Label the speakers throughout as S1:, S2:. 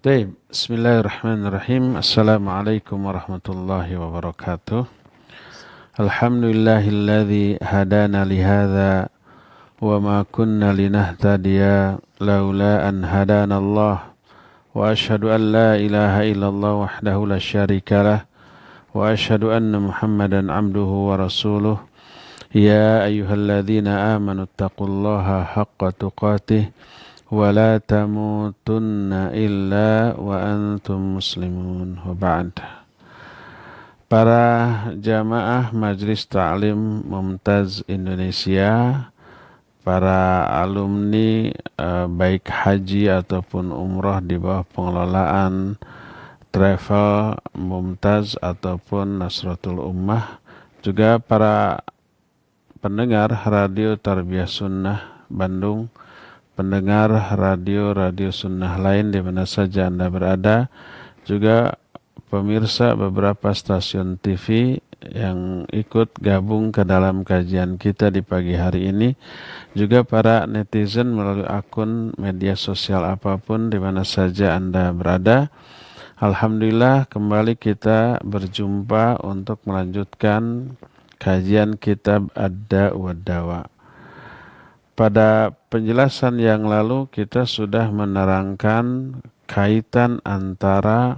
S1: Baik, Bismillahirrahmanirrahim. Assalamualaikum warahmatullahi wabarakatuh. Alhamdulillahilladzi hadana lihadza wa ma kunna linahtadiya laula an hadana Allah. Wa ashhadu an la ilaha illallah wahdahu la syarika lah wa ashhadu anna Muhammadan abduhu wa rasuluh. Ya ayyuhalladzina amanu taqullaha haqqa tuqatih wa la tamutunna illa wa antum muslimun. Wa ba'd. Para jamaah Majelis Ta'lim Mumtaz Indonesia, para alumni baik haji ataupun umrah di bawah pengelolaan Travel Mumtaz ataupun Nasratul Ummah, juga para pendengar Radio Tarbiyah Sunnah Bandung, pendengar radio sunnah lain di mana saja Anda berada, juga pemirsa beberapa stasiun TV yang ikut gabung ke dalam kajian kita di pagi hari ini, juga para netizen melalui akun media sosial apapun di mana saja Anda berada. Alhamdulillah kembali kita berjumpa untuk melanjutkan kajian kitab Ad-Da' wad Dawa. Pada penjelasan yang lalu kita sudah menerangkan kaitan antara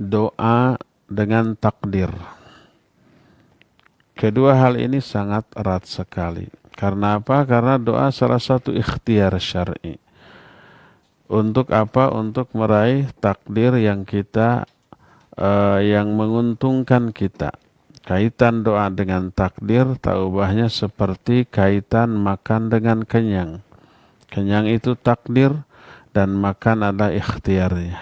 S1: doa dengan takdir. Kedua hal ini sangat erat sekali. Karena apa? Karena doa salah satu ikhtiar syar'i. Untuk apa? Untuk meraih takdir yang yang menguntungkan kita. Kaitan doa dengan takdir tak ubahnya seperti kaitan makan dengan kenyang. Kenyang itu takdir dan makan adalah ikhtiarnya.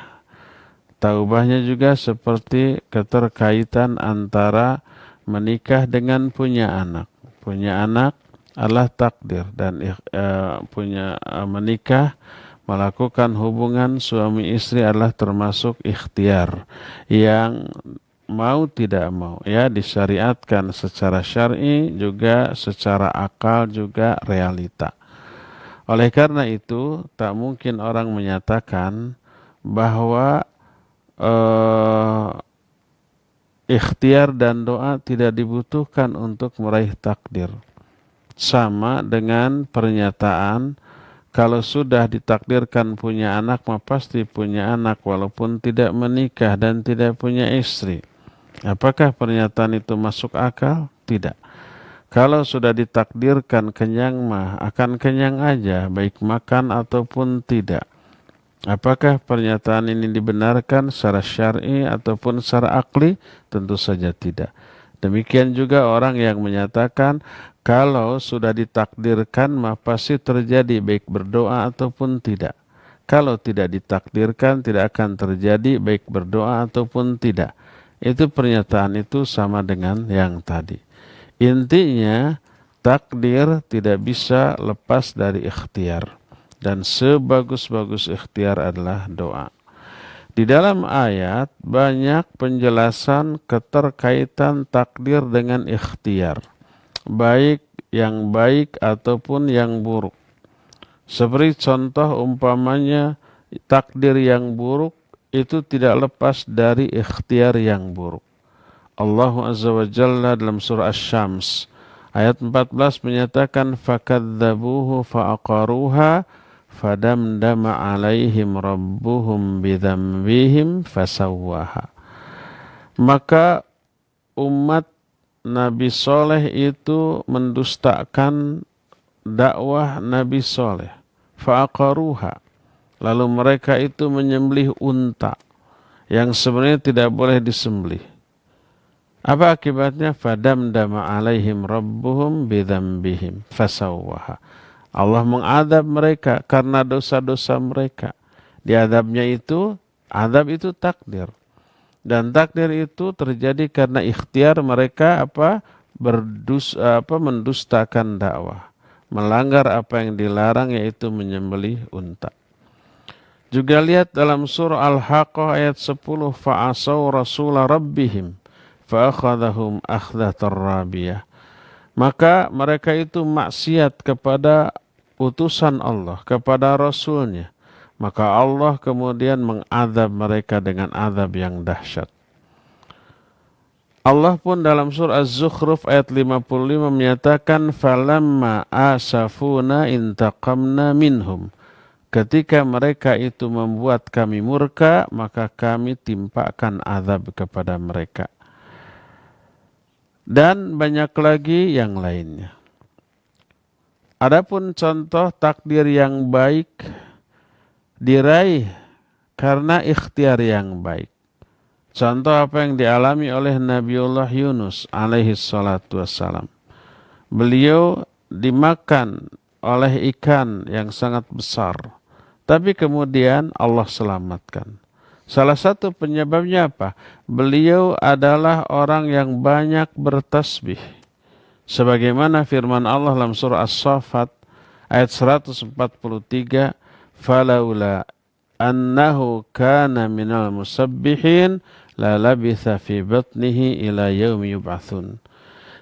S1: Tak ubahnya juga seperti keterkaitan antara menikah dengan punya anak. Punya anak adalah takdir dan menikah, melakukan hubungan suami istri adalah termasuk ikhtiar yang mau tidak mau ya disyariatkan secara syar'i, juga secara akal, juga realita. Oleh karena itu tak mungkin orang menyatakan bahwa ikhtiar dan doa tidak dibutuhkan untuk meraih takdir. Sama dengan pernyataan kalau sudah ditakdirkan punya anak mah pasti punya anak walaupun tidak menikah dan tidak punya istri. Apakah pernyataan itu masuk akal? Tidak. Kalau sudah ditakdirkan kenyang mah akan kenyang aja, baik makan ataupun tidak. Apakah pernyataan ini dibenarkan secara syar'i ataupun secara akli? Tentu saja tidak. Demikian juga orang yang menyatakan kalau sudah ditakdirkan mah pasti terjadi baik berdoa ataupun tidak. Kalau tidak ditakdirkan tidak akan terjadi baik berdoa ataupun tidak. Itu pernyataan itu sama dengan yang tadi. Intinya takdir tidak bisa lepas dari ikhtiar. Dan sebagus-bagus ikhtiar adalah doa. Di dalam ayat banyak penjelasan keterkaitan takdir dengan ikhtiar. Baik yang baik ataupun yang buruk. Seperti contoh umpamanya takdir yang buruk itu tidak lepas dari ikhtiar yang buruk. Allah Azza wa Jalla dalam surah Asy-Syams ayat 14 menyatakan fakadzabuhu fa'aqaruha fadamdama 'alaihim rabbuhum bidzambihim fasawwaha. Maka umat Nabi Soleh itu mendustakan dakwah Nabi Soleh. Fa'aqaruha. Lalu mereka itu menyembelih unta yang sebenarnya tidak boleh disembelih. Apa akibatnya? Fadamdama 'alaihim rabbuhum bidzambihim fasawwaha. Allah mengadab mereka karena dosa-dosa mereka. Di adab itu takdir. Dan takdir itu terjadi karena ikhtiar mereka mendustakan dakwah, melanggar apa yang dilarang yaitu menyembelih unta. Juga lihat dalam surah Al-Haqqah ayat 10, fa'asaw rasula rabbihim fa'akhadhahum akhdatar rabiyah. Maka mereka itu maksiat kepada utusan Allah, kepada Rasulnya. maka Allah kemudian mengadab mereka dengan azab yang dahsyat. Allah pun dalam surah Az-Zukhruf ayat 55 menyatakan falamma asafuna intaqamna minhum. Ketika mereka itu membuat kami murka, maka kami timpakan azab kepada mereka. Dan banyak lagi yang lainnya. Adapun contoh takdir yang baik diraih karena ikhtiar yang baik. Contoh apa yang dialami oleh Nabiullah Yunus alaihi salatu wassalam. Beliau dimakan oleh ikan yang sangat besar. Tapi kemudian Allah selamatkan. Salah satu penyebabnya apa? Beliau adalah orang yang banyak bertasbih. Sebagaimana firman Allah dalam surah As-Saffat ayat 143, "Falaula annahu kana minal musabbihin la labitha fi batnihi ila yaumi yub'atsun."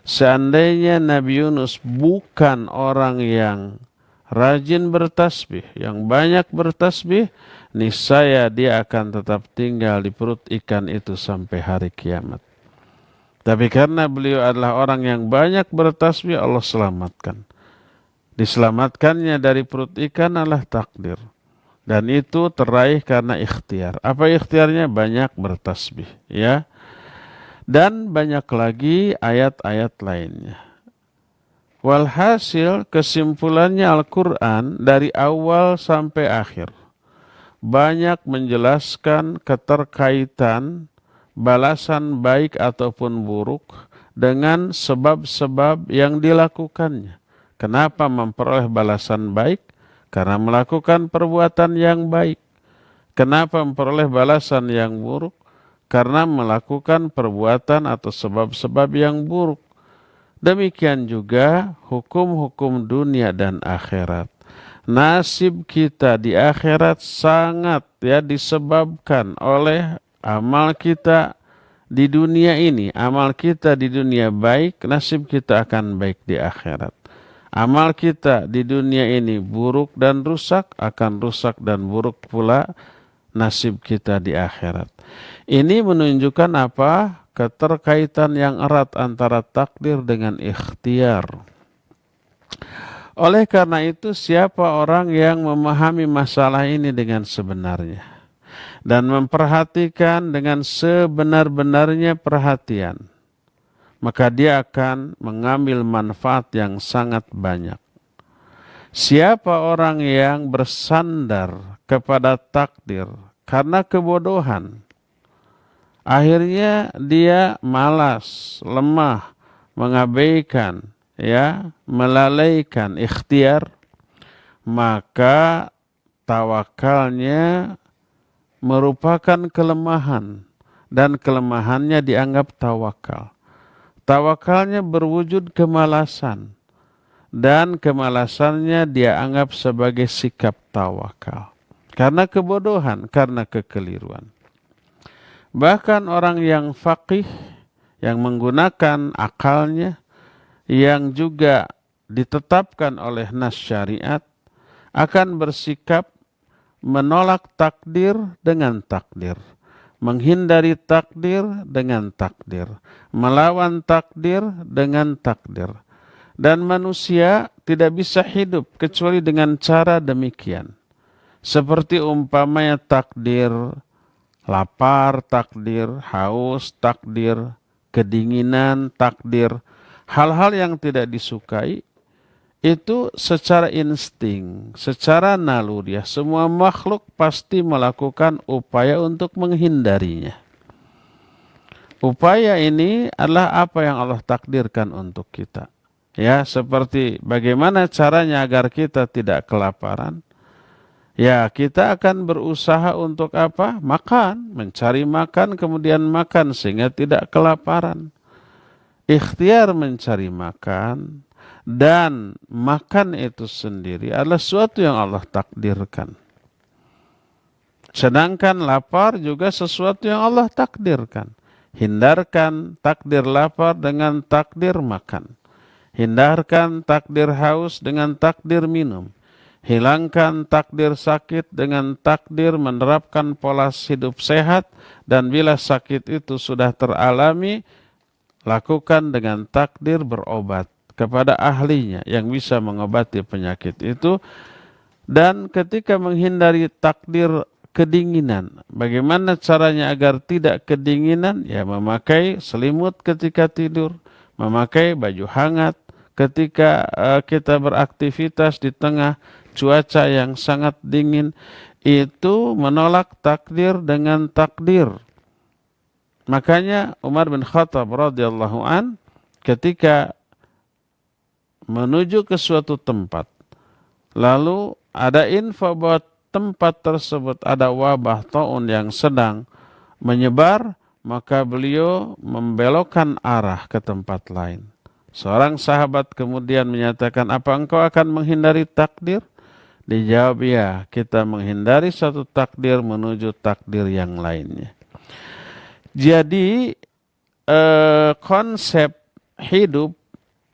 S1: Seandainya Nabi Yunus bukan orang yang rajin bertasbih, yang banyak bertasbih, niscaya dia akan tetap tinggal di perut ikan itu sampai hari kiamat. Tapi karena beliau adalah orang yang banyak bertasbih, Allah selamatkan. Diselamatkannya dari perut ikan adalah takdir. Dan itu teraih karena ikhtiar. Apa ikhtiarnya? Banyak bertasbih, ya. Dan banyak lagi ayat-ayat lainnya. Walhasil kesimpulannya Al-Quran dari awal sampai akhir banyak menjelaskan keterkaitan balasan baik ataupun buruk dengan sebab-sebab yang dilakukannya. Kenapa memperoleh balasan baik? Karena melakukan perbuatan yang baik. Kenapa memperoleh balasan yang buruk? Karena melakukan perbuatan atau sebab-sebab yang buruk. Demikian juga hukum-hukum dunia dan akhirat. Nasib kita di akhirat sangat disebabkan oleh amal kita di dunia ini. Amal kita di dunia baik, nasib kita akan baik di akhirat. Amal kita di dunia ini buruk dan rusak, akan rusak dan buruk pula nasib kita di akhirat. Ini menunjukkan apa? Keterkaitan yang erat antara takdir dengan ikhtiar. Oleh karena itu, siapa orang yang memahami masalah ini dengan sebenarnya dan memperhatikan dengan sebenar-benarnya perhatian, maka dia akan mengambil manfaat yang sangat banyak. Siapa orang yang bersandar kepada takdir karena kebodohan, akhirnya dia malas, lemah, mengabaikan, melalaikan ikhtiar, maka tawakalnya merupakan kelemahan dan kelemahannya dianggap tawakal. Tawakalnya berwujud kemalasan dan kemalasannya dia anggap sebagai sikap tawakal. Karena kebodohan, karena kekeliruan. Bahkan orang yang faqih, yang menggunakan akalnya, yang juga ditetapkan oleh nas syariat, akan bersikap menolak takdir dengan takdir. Menghindari takdir dengan takdir, melawan takdir dengan takdir. Dan manusia tidak bisa hidup kecuali dengan cara demikian. Seperti umpamanya takdir lapar, takdir haus, takdir kedinginan, takdir hal-hal yang tidak disukai, itu secara insting, secara naluriah, semua makhluk pasti melakukan upaya untuk menghindarinya. Upaya ini adalah apa yang Allah takdirkan untuk kita. Ya, seperti bagaimana caranya agar kita tidak kelaparan. Ya, kita akan berusaha untuk apa? Makan, mencari makan, kemudian makan sehingga tidak kelaparan. Ikhtiar mencari makan dan makan itu sendiri adalah sesuatu yang Allah takdirkan. Sedangkan lapar juga sesuatu yang Allah takdirkan. Hindarkan takdir lapar dengan takdir makan. Hindarkan takdir haus dengan takdir minum. Hilangkan takdir sakit dengan takdir menerapkan pola hidup sehat, dan bila sakit itu sudah teralami, lakukan dengan takdir berobat kepada ahlinya yang bisa mengobati penyakit itu. Dan ketika menghindari takdir kedinginan, bagaimana caranya agar tidak kedinginan? Ya, memakai selimut ketika tidur, memakai baju hangat ketika kita beraktivitas di tengah cuaca yang sangat dingin. Itu menolak takdir dengan takdir. Makanya Umar bin Khattab radhiyallahu an ketika menuju ke suatu tempat, lalu ada info bahwa tempat tersebut ada wabah taun yang sedang menyebar, maka beliau membelokkan arah ke tempat lain. Seorang sahabat kemudian menyatakan, apa engkau akan menghindari takdir? Dijawab, ya, kita menghindari satu takdir menuju takdir yang lainnya. Jadi konsep hidup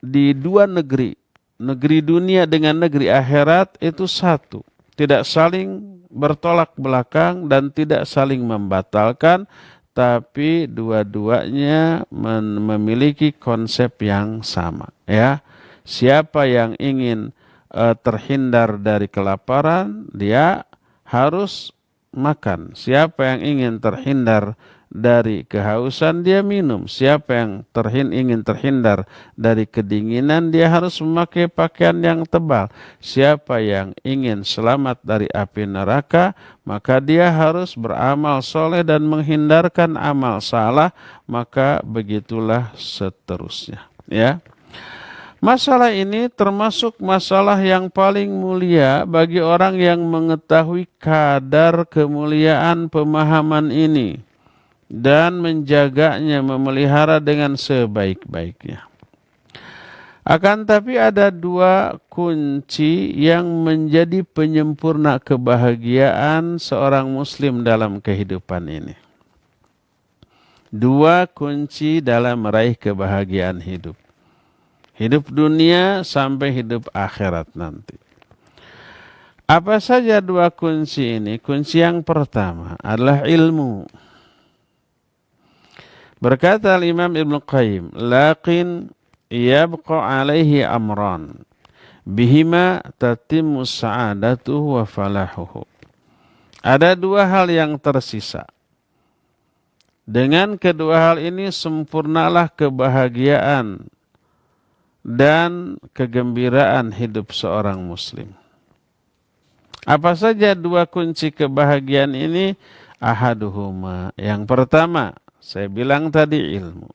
S1: di dua negeri, negeri dunia dengan negeri akhirat itu satu. Tidak saling bertolak belakang dan tidak saling membatalkan, tapi dua-duanya memiliki konsep yang sama. Ya, siapa yang ingin terhindar dari kelaparan, dia harus makan. Siapa yang ingin terhindar dari kehausan, dia minum. Siapa yang ingin terhindar dari kedinginan, dia harus memakai pakaian yang tebal. Siapa yang ingin selamat dari api neraka, maka dia harus beramal soleh dan menghindarkan amal salah. Maka begitulah seterusnya. Ya. Masalah ini termasuk masalah yang paling mulia bagi orang yang mengetahui kadar kemuliaan pemahaman ini dan menjaganya, memelihara dengan sebaik-baiknya. Akan tapi ada dua kunci yang menjadi penyempurna kebahagiaan seorang muslim dalam kehidupan ini. Dua kunci dalam meraih kebahagiaan hidup. Hidup dunia sampai hidup akhirat nanti. Apa saja dua kunci ini? Kunci yang pertama adalah ilmu. Berkata Imam Ibn Qayyim, "Lakin yabqa alaihi amran, bihima tatimmu sa'adatuhu wa falahuhu." Ada dua hal yang tersisa. Dengan kedua hal ini sempurnalah kebahagiaan dan kegembiraan hidup seorang muslim. Apa saja dua kunci kebahagiaan ini? Ahaduhuma. Yang pertama, saya bilang tadi ilmu.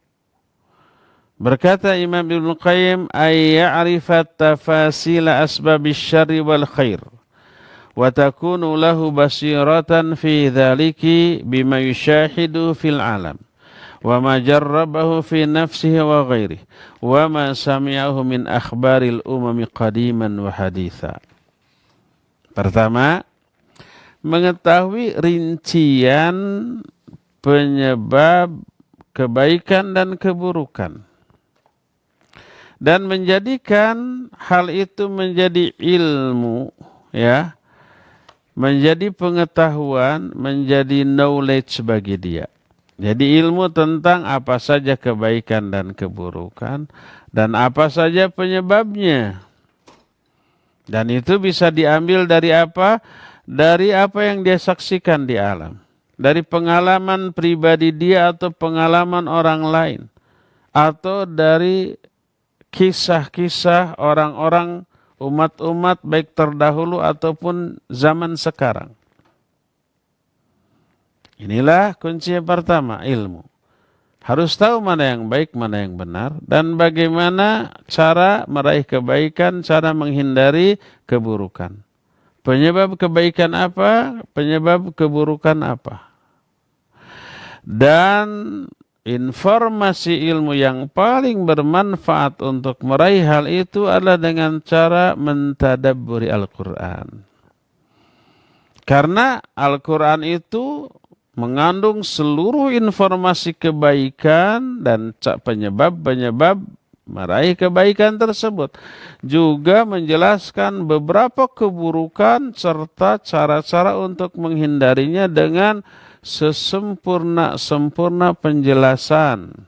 S1: Berkata Imam Ibn Qayyim, ay ya'rifa tafasila asbabis syarri wal khair wa takunu lahu basiratan fi dhaliki bima yushahidu fil alam wa ma jarrabahu fi nafsihi wa ghairihi wa ma sami'ahu min akhbaril umami qadiman wa haditha. Pertama, mengetahui rincian penyebab kebaikan dan keburukan dan menjadikan hal itu menjadi ilmu, ya, menjadi pengetahuan, menjadi knowledge bagi dia. Jadi ilmu tentang apa saja kebaikan dan keburukan dan apa saja penyebabnya. Dan itu bisa diambil dari apa? Dari apa yang dia saksikan di alam. Dari pengalaman pribadi dia atau pengalaman orang lain. Atau dari kisah-kisah orang-orang umat-umat baik terdahulu ataupun zaman sekarang. Inilah kunci yang pertama, ilmu. Harus tahu mana yang baik, mana yang benar, dan bagaimana cara meraih kebaikan, cara menghindari keburukan. Penyebab kebaikan apa, penyebab keburukan apa. Dan informasi ilmu yang paling bermanfaat untuk meraih hal itu adalah dengan cara mentadabburi Al-Quran. Karena Al-Quran itu mengandung seluruh informasi kebaikan dan penyebab-penyebab meraih kebaikan tersebut. Juga menjelaskan beberapa keburukan serta cara-cara untuk menghindarinya dengan sesempurna-sempurna penjelasan.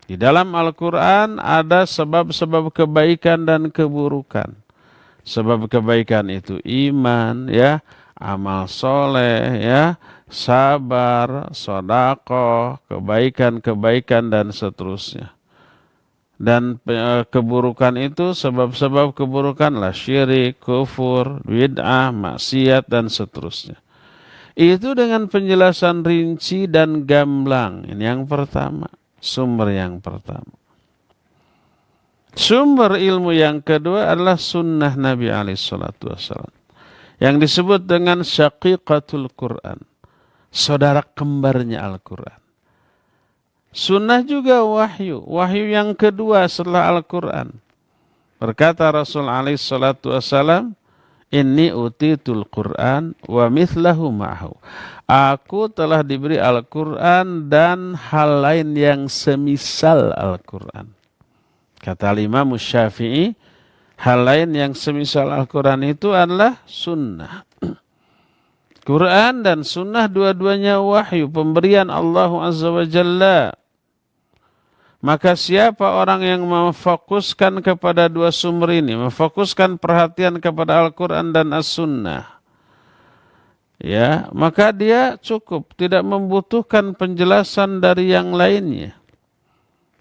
S1: Di dalam Al-Quran ada sebab-sebab kebaikan dan keburukan. Sebab kebaikan itu iman, ya, amal soleh, ya, sabar, sedekah, kebaikan-kebaikan dan seterusnya. Dan keburukan itu sebab-sebab keburukan lah syirik, kufur, bid'ah, maksiat dan seterusnya. Itu dengan penjelasan rinci dan gamblang. Ini yang pertama, sumber yang pertama. Sumber ilmu yang kedua adalah sunnah Nabi SAW. Yang disebut dengan syaqiqatul Quran. Saudara kembarnya Al-Quran. Sunnah juga wahyu. Wahyu yang kedua setelah Al-Quran. Berkata Rasul SAW, Inni utitul Quran wa mithlahu ma'ahu. Aku telah diberi Al-Quran dan hal lain yang semisal Al-Quran. Kata Imam Syafi'i, hal lain yang semisal Al-Quran itu adalah sunnah. Quran dan sunnah dua-duanya wahyu, pemberian Allah Azza wa Jalla. Maka siapa orang yang memfokuskan kepada dua sumber ini, memfokuskan perhatian kepada Al-Quran dan As-Sunnah, ya, maka dia cukup, tidak membutuhkan penjelasan dari yang lainnya.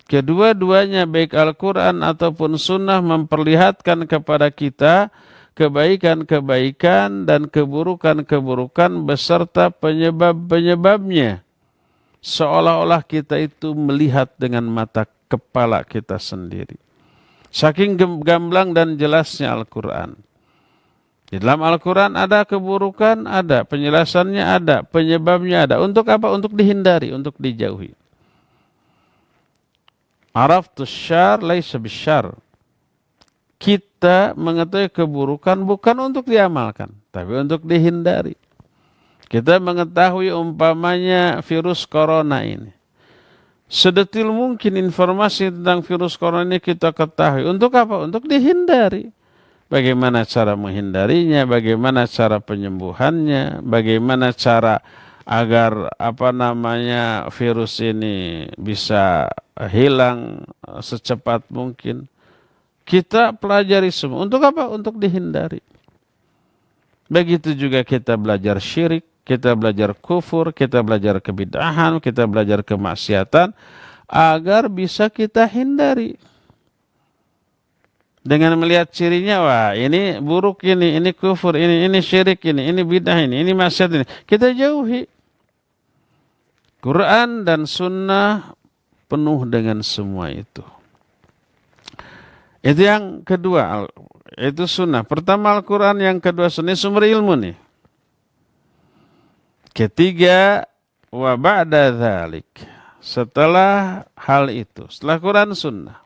S1: Kedua-duanya baik Al-Quran ataupun Sunnah memperlihatkan kepada kita kebaikan-kebaikan dan keburukan-keburukan beserta penyebab-penyebabnya. Seolah-olah kita itu melihat dengan mata kepala kita sendiri. Saking gamblang dan jelasnya Al-Quran. Di dalam Al-Quran ada keburukan, ada. Penjelasannya ada, penyebabnya ada. Untuk apa? Untuk dihindari, untuk dijauhi. Araftus syar laisa bisyar. Kita mengetahui keburukan bukan untuk diamalkan, tapi untuk dihindari. Kita mengetahui umpamanya virus corona ini. Sedetil mungkin informasi tentang virus corona ini kita ketahui. Untuk apa? Untuk dihindari. Bagaimana cara menghindarinya, bagaimana cara penyembuhannya, bagaimana cara agar virus ini bisa hilang secepat mungkin. Kita pelajari semua. Untuk apa? Untuk dihindari. Begitu juga kita belajar syirik, kita belajar kufur, kita belajar kebid'ahan, kita belajar kemaksiatan agar bisa kita hindari. Dengan melihat cirinya, wah ini buruk ini kufur, ini syirik ini bid'ah ini maksiat ini. Kita jauhi. Quran dan sunnah penuh dengan semua itu. Itu yang kedua, itu sunnah. Pertama Al-Quran, yang kedua sunnah, sumber ilmu nih. Ketiga, wa ba'da dzalik, setelah hal itu, setelah Quran sunnah.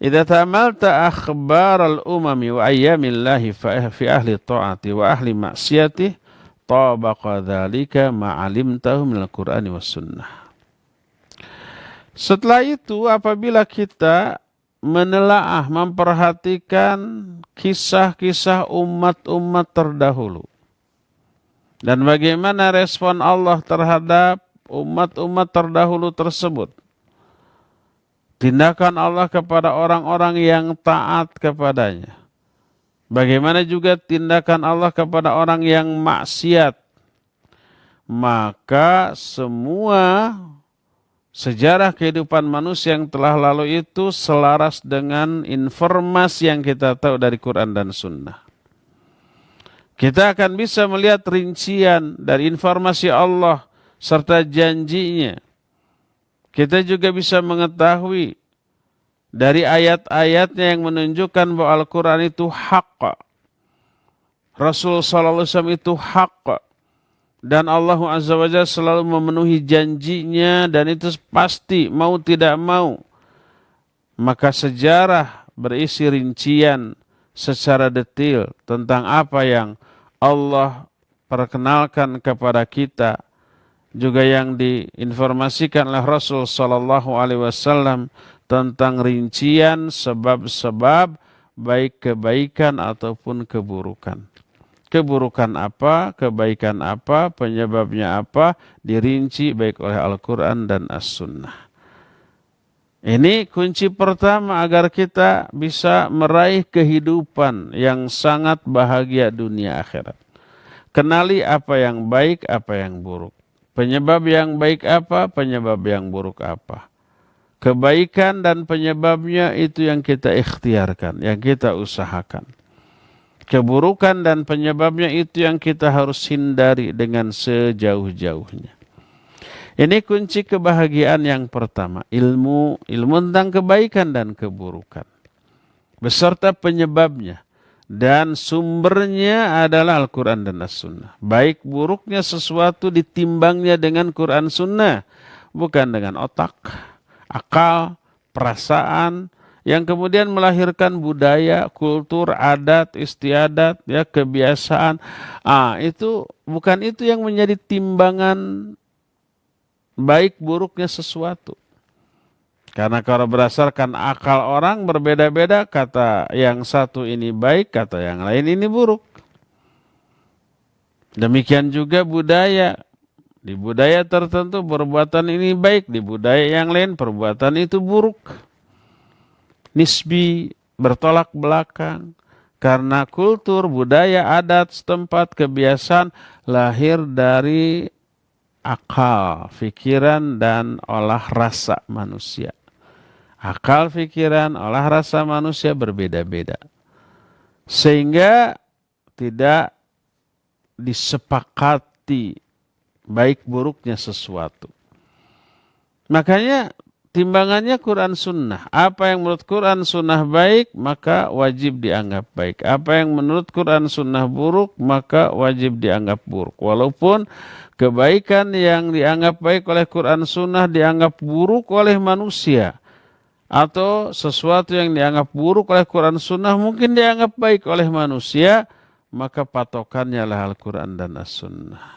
S1: Idza ta'amalta akhbar al-umami wa ayyamillahi fi ahli ta'ati wa ahli maksiati, tabaqa dzalika ma'alimtahu minal Qur'ani was sunnah. Setelah itu, apabila kita menelaah, memperhatikan kisah-kisah umat-umat terdahulu, dan bagaimana respon Allah terhadap umat-umat terdahulu tersebut. Tindakan Allah kepada orang-orang yang taat kepadanya. Bagaimana juga tindakan Allah kepada orang yang maksiat. Maka semua sejarah kehidupan manusia yang telah lalu itu selaras dengan informasi yang kita tahu dari Quran dan Sunnah. Kita akan bisa melihat rincian dari informasi Allah serta janjinya. Kita juga bisa mengetahui dari ayat-ayatnya yang menunjukkan bahwa Al-Quran itu hak. Rasul SAW itu hak. Dan Allah Azza wa Jalla selalu memenuhi janjinya dan itu pasti mau tidak mau. Maka sejarah berisi rincian secara detail tentang apa yang Allah perkenalkan kepada kita, juga yang diinformasikan oleh Rasul sallallahu alaihi wasallam tentang rincian sebab-sebab baik kebaikan ataupun keburukan. Keburukan apa, kebaikan apa, penyebabnya apa, dirinci baik oleh Al-Quran dan As-Sunnah. Ini kunci pertama agar kita bisa meraih kehidupan yang sangat bahagia dunia akhirat. Kenali apa yang baik, apa yang buruk. Penyebab yang baik apa, penyebab yang buruk apa. Kebaikan dan penyebabnya itu yang kita ikhtiarkan, yang kita usahakan. Keburukan dan penyebabnya itu yang kita harus hindari dengan sejauh-jauhnya. Ini kunci kebahagiaan yang pertama, ilmu tentang kebaikan dan keburukan. Beserta penyebabnya. Dan sumbernya adalah Al-Quran dan As-Sunnah. Baik buruknya sesuatu ditimbangnya dengan Quran Sunnah. Bukan dengan otak, akal, perasaan, yang kemudian melahirkan budaya, kultur, adat, istiadat, ya, kebiasaan. Itu bukan itu yang menjadi timbangan baik buruknya sesuatu. Karena kalau berdasarkan akal orang berbeda-beda, kata yang satu ini baik, kata yang lain ini buruk. Demikian juga budaya. Di budaya tertentu perbuatan ini baik, di budaya yang lain perbuatan itu buruk. Nisbi, bertolak belakang. Karena kultur, budaya, adat, setempat, kebiasaan lahir dari akal, pikiran, dan olah rasa manusia. Akal, pikiran, olah rasa manusia berbeda-beda. Sehingga tidak disepakati baik buruknya sesuatu. Makanya timbangannya Quran Sunnah. Apa yang menurut Quran Sunnah baik, maka wajib dianggap baik. Apa yang menurut Quran Sunnah buruk, maka wajib dianggap buruk. Walaupun kebaikan yang dianggap baik oleh Quran Sunnah dianggap buruk oleh manusia. Atau sesuatu yang dianggap buruk oleh Quran Sunnah mungkin dianggap baik oleh manusia. Maka patokannya adalah Al-Quran dan As-Sunnah.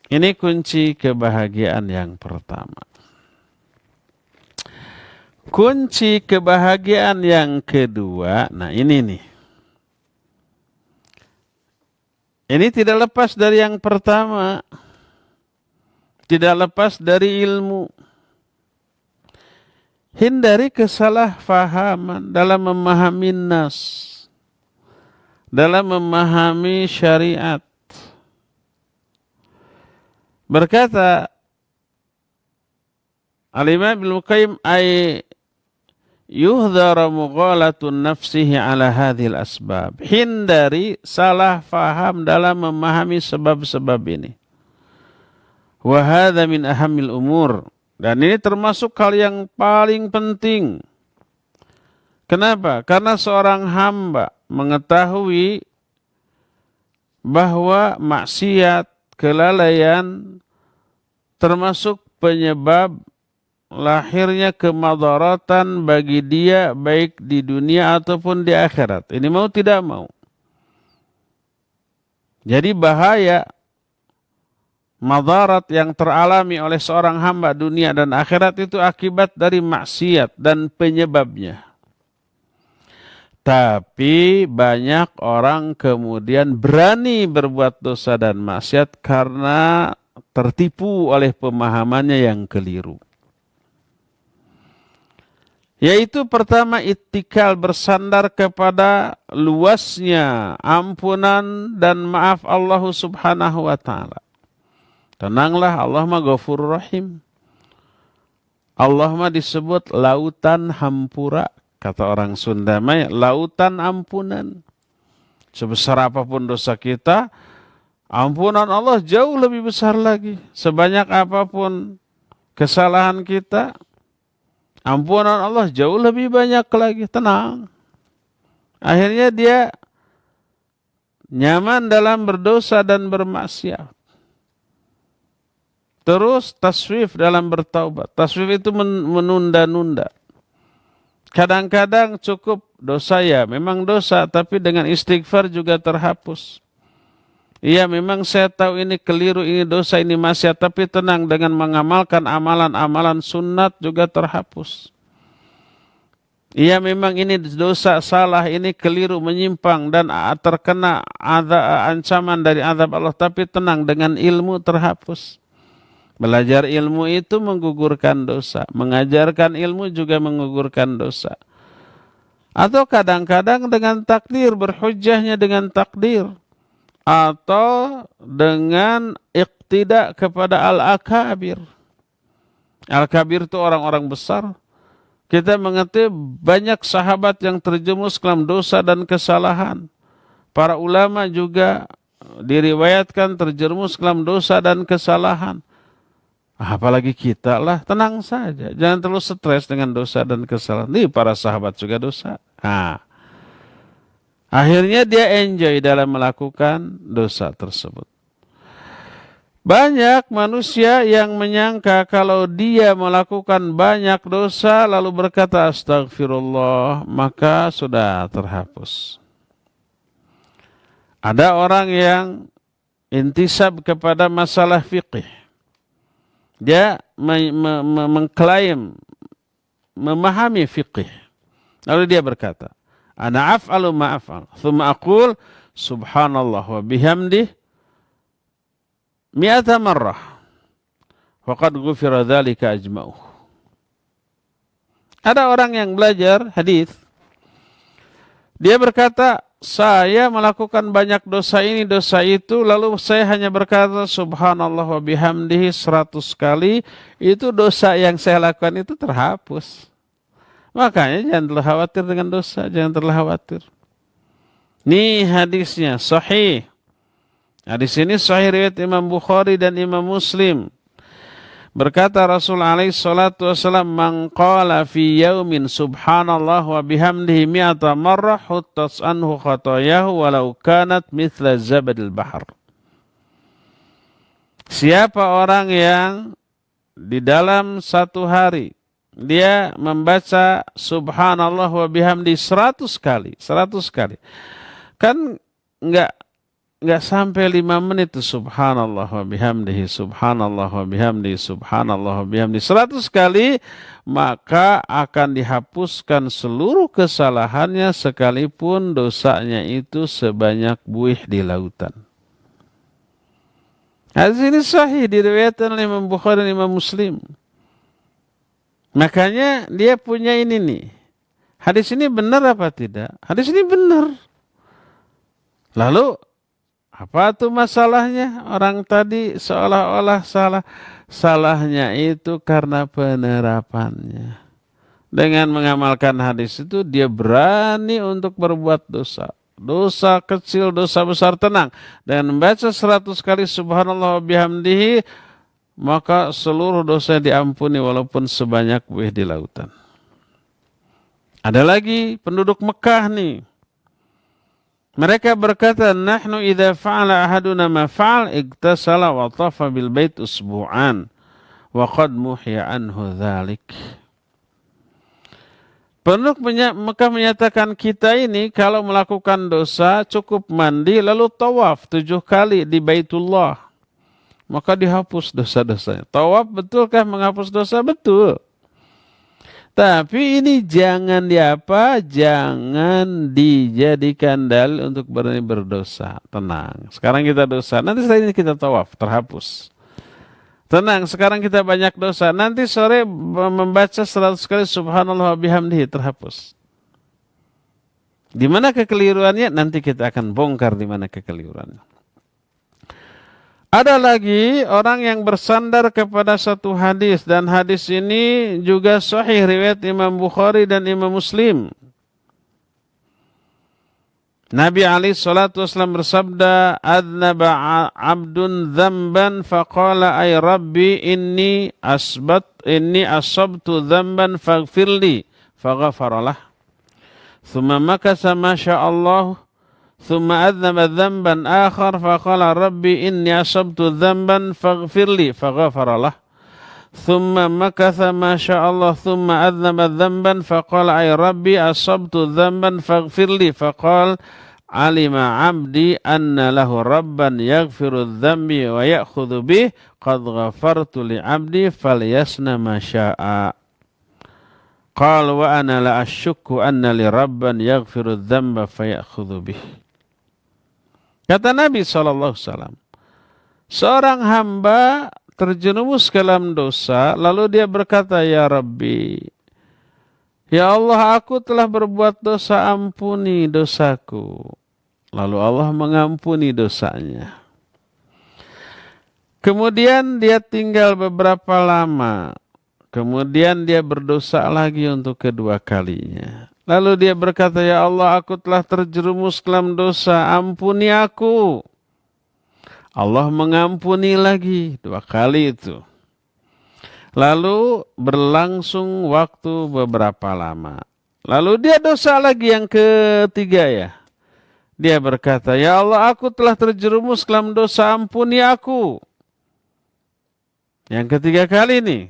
S1: Ini kunci kebahagiaan yang pertama. Kunci kebahagiaan yang kedua, nah ini nih. Ini tidak lepas dari yang pertama. Tidak lepas dari ilmu. Hindari kesalahpahaman dalam memahami nas. Dalam memahami syariat. Berkata Al-Imam Ibnu Qayyim yuhdhara mughalatun nafsihi ala hadhil asbab. Hindari salah faham dalam memahami sebab-sebab ini. Wa hadha min ahammil umur. Dan ini termasuk hal yang paling penting. Kenapa? Karena seorang hamba mengetahui bahwa maksiat, kelalaian termasuk penyebab lahirnya kemadaratan bagi dia baik di dunia ataupun di akhirat. Ini mau tidak mau. Jadi bahaya madarat yang teralami oleh seorang hamba dunia dan akhirat itu akibat dari maksiat dan penyebabnya. Tapi banyak orang kemudian berani berbuat dosa dan maksiat karena tertipu oleh pemahamannya yang keliru. Yaitu pertama ittikal, bersandar kepada luasnya ampunan dan maaf Allah Subhanahu wa ta'ala. Tenanglah, Allah mah Ghafurur Rahim. Allah mah disebut lautan hampura. Kata orang Sunda mah lautan ampunan. Sebesar apapun dosa kita, ampunan Allah jauh lebih besar lagi. Sebanyak apapun kesalahan kita, ampunan Allah jauh lebih banyak lagi. Tenang. Akhirnya dia nyaman dalam berdosa dan bermaksiat. Terus taswif dalam bertaubat. Taswif itu menunda-nunda. Kadang-kadang cukup dosa ya, memang dosa, tapi dengan istighfar juga terhapus. Iya, memang saya tahu ini keliru, ini dosa, ini maksiat, tapi tenang, dengan mengamalkan amalan-amalan sunat juga terhapus. Iya, memang ini dosa, salah, ini keliru, menyimpang dan terkena ancaman dari azab Allah, tapi tenang, dengan ilmu terhapus. Belajar ilmu itu menggugurkan dosa, mengajarkan ilmu juga menggugurkan dosa. Atau kadang-kadang dengan takdir, berhujjahnya dengan takdir. Atau dengan iqtida kepada al-akabir. Al-kabir itu orang-orang besar. Kita mengerti banyak sahabat yang terjerumus dalam dosa dan kesalahan. Para ulama juga diriwayatkan terjerumus dalam dosa dan kesalahan. Apalagi kita lah, tenang saja. Jangan terlalu stres dengan dosa dan kesalahan. Nih, para sahabat juga dosa. Nah, akhirnya dia enjoy dalam melakukan dosa tersebut. Banyak manusia yang menyangka kalau dia melakukan banyak dosa lalu berkata astagfirullah, maka sudah terhapus. Ada orang yang intisab kepada masalah fikih. Dia mengklaim memahami fikih. Lalu dia berkata, ana af'alu ma af'al, thumma aqul subhanallah wa bihamdih mi'ata marrah. Faqad ghufira dzalika ajma'uh. Ada orang yang belajar hadis. Dia berkata, saya melakukan banyak dosa ini, dosa itu, lalu saya hanya berkata subhanallah wa bihamdihi 100 kali, itu dosa yang saya lakukan itu terhapus. Makanya jangan terlalu khawatir dengan dosa, jangan terlalu khawatir. Nih hadisnya sahih. Hadis ini sahih riwayat Imam Bukhari dan Imam Muslim. Berkata Rasul alaihi salatu wasallam, man qala fi yaumin subhanallah wa bihamdihi mi'ata marrah huttas anhu khatayahu walau kanat mithla zabadil bahar. Siapa orang yang di dalam satu hari dia membaca subhanallah wa bihamdi 100 kali, 100 kali. Kan enggak sampai 5 menit itu subhanallah wa bihamdihi, subhanallah wa bihamdihi, subhanallah wa bihamdihi 100 kali, maka akan dihapuskan seluruh kesalahannya sekalipun dosanya itu sebanyak buih di lautan. Hadis ini sahih diriwayatkan oleh Imam Bukhari dan Imam Muslim. Makanya dia punya ini nih. Hadis ini benar apa tidak? Hadis ini benar. Lalu apa tuh masalahnya? Orang tadi seolah-olah salah. Salahnya itu karena penerapannya. Dengan mengamalkan hadis itu dia berani untuk berbuat dosa. Dosa kecil, dosa besar, tenang. Dengan membaca 100 kali subhanallah wa bihamdihi, maka seluruh dosa diampuni walaupun sebanyak buih di lautan. Ada lagi penduduk Mekah nih. Mereka berkata, nahnu idza fa'ala ahaduna ma fa'al igtasala wa tafa bil bait usbu'an wa qad muhiya anhu dzalik. Penduduk Mekah menyatakan kita ini kalau melakukan dosa cukup mandi lalu tawaf 7 kali di Baitullah. Maka dihapus dosa-dosanya. Tawaf betulkah menghapus dosa? Betul. Tapi ini jangan jangan dijadikan dalil untuk berani berdosa. Tenang. Sekarang kita dosa. Nanti setelah ini kita tawaf, terhapus. Tenang. Sekarang kita banyak dosa. Nanti sore membaca 100 kali subhanallah wa bihamdihi, terhapus. Di mana kekeliruannya? Nanti kita akan bongkar di mana kekeliruannya. Ada lagi orang yang bersandar kepada satu hadis dan hadis ini juga sahih riwayat Imam Bukhari dan Imam Muslim. Nabi alaihi salatu wasallam bersabda, "Adnaba 'abdun dzamban faqala ay rabbi inni asabtu dzamban faghfirli faghfaralah. Tsumma makasa ma sya'allahu ثم أذنب ذنبا آخر فقال ربي إني أصبت ذنبا فاغفر لي فغفر له ثم مكث ما شاء الله ثم أذنب ذنبا فقال أي ربي أصبت ذنبا فاغفر لي فقال alima abdi anna lahu rabban yaghfiru dzambi wa ya'khudhu bih qad ghafartu li abdi falyasna ma syaa. Qala wa ana la asyukku anna li rabban yaghfiru dzamba fayakhudhu bih. Kata Nabi SAW, seorang hamba terjerumus ke dalam dosa, lalu dia berkata, ya Rabbi, ya Allah, aku telah berbuat dosa, ampuni dosaku. Lalu Allah mengampuni dosanya. Kemudian dia tinggal beberapa lama. Kemudian dia berdosa lagi untuk kedua kalinya. Lalu dia berkata, ya Allah, aku telah terjerumus ke dalam dosa, ampuni aku. Allah mengampuni lagi 2 kali itu. Lalu berlangsung waktu beberapa lama. Lalu dia dosa lagi yang ketiga ya. Dia berkata, ya Allah, aku telah terjerumus ke dalam dosa, ampuni aku. Yang ketiga kali nih.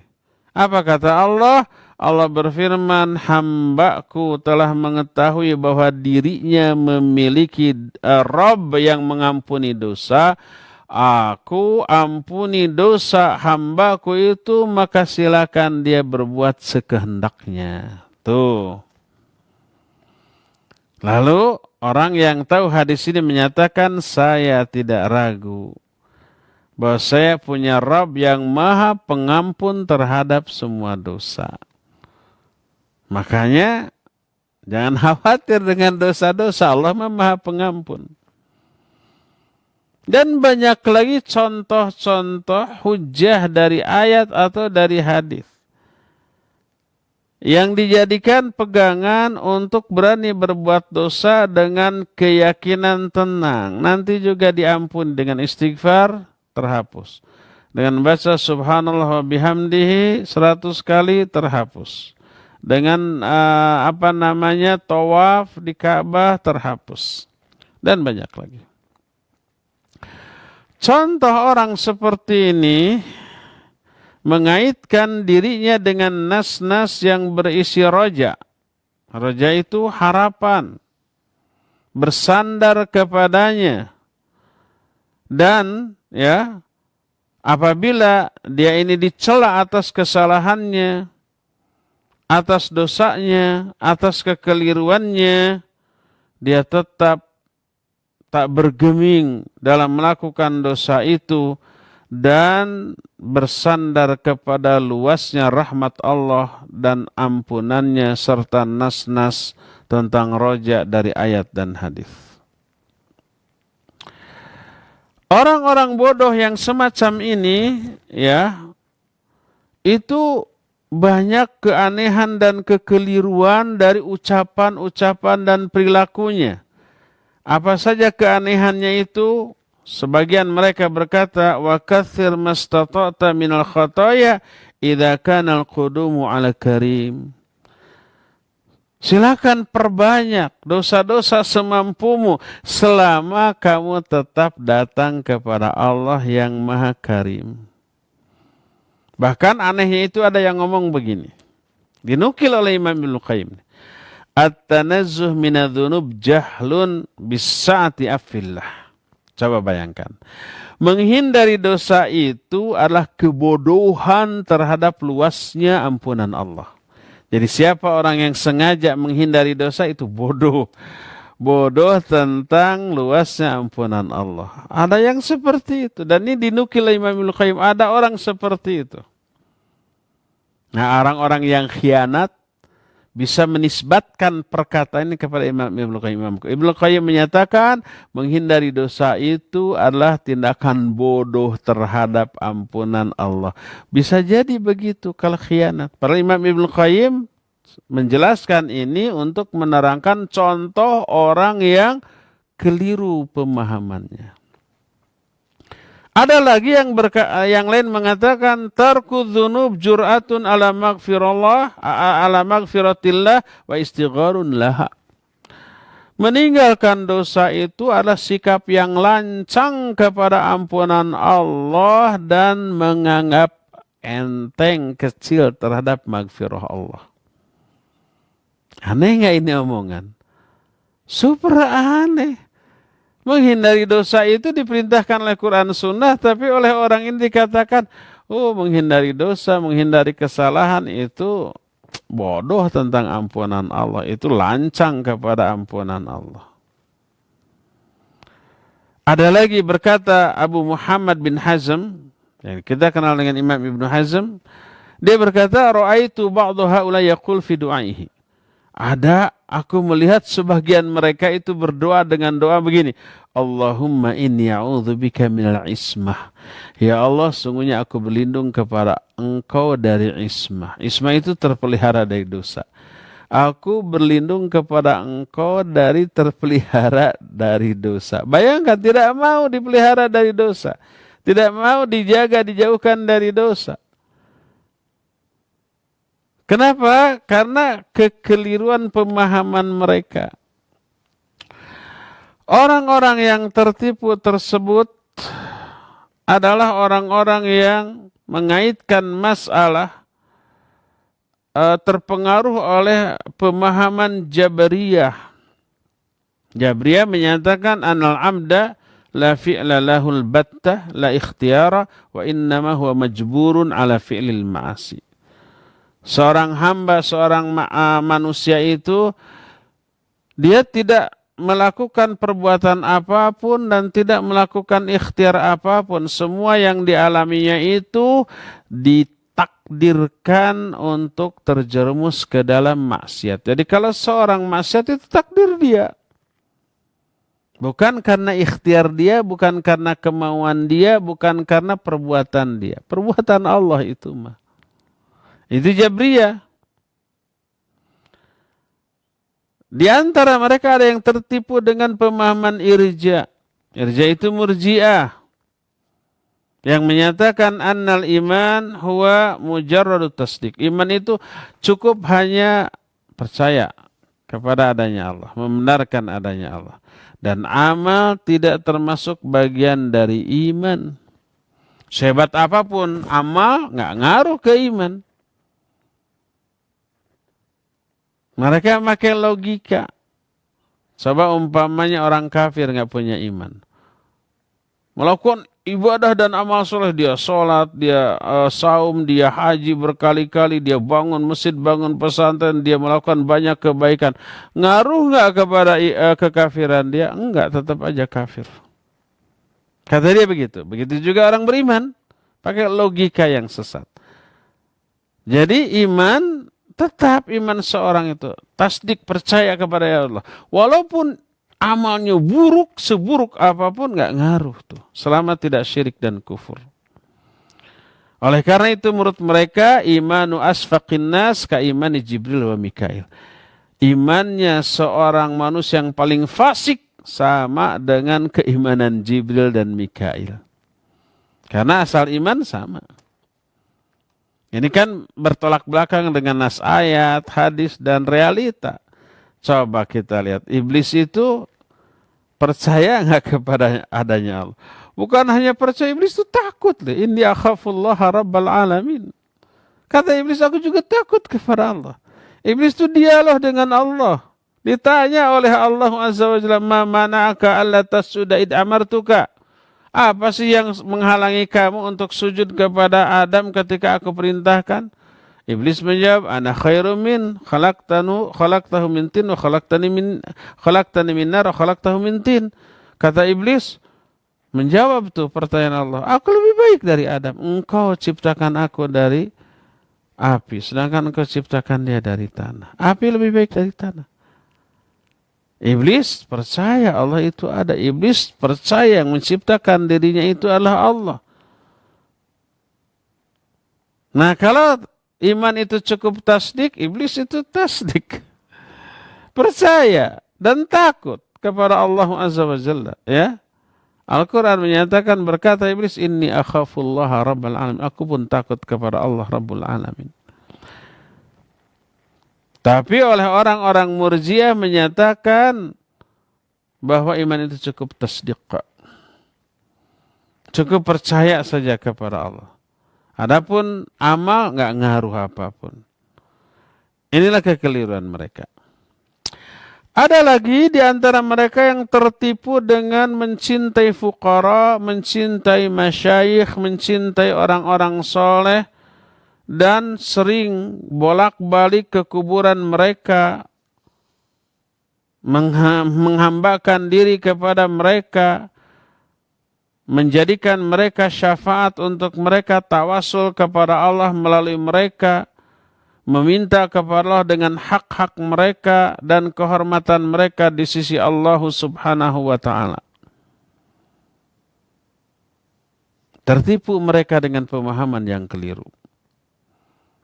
S1: Apa kata Allah? Allah berfirman, hambaku telah mengetahui bahwa dirinya memiliki Rabb yang mengampuni dosa. Aku ampuni dosa hambaku itu, maka silakan dia berbuat sekehendaknya. Tuh. Lalu orang yang tahu hadis ini menyatakan, saya tidak ragu bahwa saya punya Rabb yang maha pengampun terhadap semua dosa. Makanya jangan khawatir dengan dosa-dosa, Allah maha pengampun. Dan banyak lagi contoh-contoh hujah dari ayat atau dari hadis yang dijadikan pegangan untuk berani berbuat dosa dengan keyakinan tenang. Nanti juga diampuni dengan istighfar, terhapus. Dengan baca subhanallah wa bihamdihi 100 kali, terhapus. Dengan tawaf di Ka'bah, terhapus. Dan banyak lagi. Contoh orang seperti ini mengaitkan dirinya dengan nas-nas yang berisi roja. Roja itu harapan. Bersandar kepadanya. Dan ya, apabila dia ini dicela atas kesalahannya, atas dosanya, atas kekeliruannya, dia tetap tak bergeming dalam melakukan dosa itu dan bersandar kepada luasnya rahmat Allah dan ampunannya serta nas-nas tentang roja dari ayat dan hadis. Orang-orang bodoh yang semacam ini, ya, itu banyak keanehan dan kekeliruan dari ucapan-ucapan dan perilakunya. Apa saja keanehannya itu? Sebagian mereka berkata, wa katsir mastata'ta minal khataya idza kana al-qudumu 'ala karim. Silakan perbanyak dosa-dosa semampumu selama kamu tetap datang kepada Allah yang Maha Karim. Bahkan anehnya itu ada yang ngomong begini. Dinukil oleh Imam Ibnu Qayyim. At-tanazzuh minadz-dzunub jahlun bis-sa'ati affillah. Coba bayangkan. Menghindari dosa itu adalah kebodohan terhadap luasnya ampunan Allah. Jadi siapa orang yang sengaja menghindari dosa itu bodoh. Bodoh tentang luasnya ampunan Allah. Ada yang seperti itu. Dan ini dinukil oleh Imam Ibnu Qayyim. Ada orang seperti itu. Nah, orang-orang yang khianat bisa menisbatkan perkataan ini kepada Imam Ibnu Qayyim. Ibnu Qayyim menyatakan menghindari dosa itu adalah tindakan bodoh terhadap ampunan Allah. Bisa jadi begitu kalau khianat. Para Imam Ibnu Qayyim menjelaskan ini untuk menerangkan contoh orang yang keliru pemahamannya. Ada lagi yang lain mengatakan tarku dzunub jur'atun ala maghfiratillah wa istigharun laha. Meninggalkan dosa itu adalah sikap yang lancang kepada ampunan Allah dan menganggap enteng kecil terhadap maghfirah Allah. Aneh nggak ini omongan? Super aneh. Menghindari dosa itu diperintahkan oleh Quran Sunnah, tapi oleh orang ini dikatakan, oh menghindari dosa, menghindari kesalahan itu bodoh tentang ampunan Allah, itu lancang kepada ampunan Allah. Ada lagi berkata Abu Muhammad bin Hazm, yang kita kenal dengan Imam Ibnu Hazm, dia berkata, ra'aitu ba'dha haula yaqul fi du'aihi. Aku melihat sebagian mereka itu berdoa dengan doa begini. Allahumma inni a'udzubika minal ismah. Ya Allah, sungguhnya aku berlindung kepada Engkau dari ismah. Ismah itu terpelihara dari dosa. Aku berlindung kepada Engkau dari terpelihara dari dosa. Bayangkan, tidak mau dipelihara dari dosa. Tidak mau dijaga, dijauhkan dari dosa. Kenapa? Karena kekeliruan pemahaman mereka. Orang-orang yang tertipu tersebut adalah orang-orang yang mengaitkan masalah terpengaruh oleh pemahaman Jabriyah. Jabriyah menyatakan anal amda la fi'la lahul battah la ikhtiyara wa innama huwa majburun ala fi'lil ma'asi. Seorang hamba, seorang manusia itu dia tidak melakukan perbuatan apapun dan tidak melakukan ikhtiar apapun. Semua yang dialaminya itu ditakdirkan untuk terjerumus ke dalam maksiat. Jadi kalau seorang maksiat itu takdir dia. Bukan karena ikhtiar dia, bukan karena kemauan dia, bukan karena perbuatan dia. Perbuatan Allah itu mah. Itu Jabriyah. Di antara mereka ada yang tertipu dengan pemahaman Irja. Irja itu Murji'ah. Yang menyatakan annal iman huwa mujarradut tasdik. Iman itu cukup hanya percaya kepada adanya Allah, membenarkan adanya Allah. Dan amal tidak termasuk bagian dari iman. Sehebat apapun amal nggak ngaruh ke iman. Mereka pakai logika. Coba umpamanya orang kafir nggak punya iman, melakukan ibadah dan amal soleh, dia sholat, dia saum, dia haji berkali-kali, dia bangun masjid, bangun pesantren, dia melakukan banyak kebaikan. Ngaruh nggak kepada kekafiran dia? Enggak, tetap aja kafir. Kata dia begitu. Begitu juga orang beriman, pakai logika yang sesat. Jadi iman, tetap iman seorang itu tasdik, percaya kepada Allah. Walaupun amalnya buruk, seburuk apapun nggak ngaruh tuh, selama tidak syirik dan kufur. Oleh karena itu menurut mereka imanu asfaqin nas ka imani Jibril wa Mikail. Imannya seorang manusia yang paling fasik sama dengan keimanan Jibril dan Mikail. Karena asal iman sama. Ini kan bertolak belakang dengan nas ayat, hadis, dan realita. Coba kita lihat, iblis itu percaya nggak kepada adanya Allah? Bukan hanya percaya, iblis itu takut. Inni akhafullaha rabbal alamin. Kata iblis, aku juga takut kepada Allah. Iblis itu dialog dengan Allah. Ditanya oleh Allah Azza wa Jalla, ma mana'aka alla tasjuda id amartuka. Apa sih yang menghalangi kamu untuk sujud kepada Adam ketika aku perintahkan? Iblis menjawab, ana khairum min, khalaqtahu min tin wa khalaqtani min nar wa khalaqtahu min tin. Kata iblis, menjawab tuh pertanyaan Allah, aku lebih baik dari Adam. Engkau ciptakan aku dari api, sedangkan engkau ciptakan dia dari tanah. Api lebih baik dari tanah. Iblis percaya Allah itu ada. Iblis percaya yang menciptakan dirinya itu adalah Allah. Nah, kalau iman itu cukup tasdik, iblis itu tasdik. Percaya dan takut kepada Allah Azza wa Jalla. Ya? Al-Quran menyatakan, berkata iblis, inni akhafullaha rabbal alamin. Aku pun takut kepada Allah Rabbul Alamin. Tapi oleh orang-orang Murji'ah menyatakan bahwa iman itu cukup tasdiq. Cukup percaya saja kepada Allah. Adapun amal nggak ngaruh apapun. Inilah kekeliruan mereka. Ada lagi di antara mereka yang tertipu dengan mencintai fuqara, mencintai masyayikh, mencintai orang-orang soleh, dan sering bolak-balik ke kuburan mereka, menghambakan diri kepada mereka, menjadikan mereka syafaat untuk mereka, tawasul kepada Allah melalui mereka, meminta kepada Allah dengan hak-hak mereka dan kehormatan mereka di sisi Allah Subhanahu wa ta'ala. Tertipu mereka dengan pemahaman yang keliru.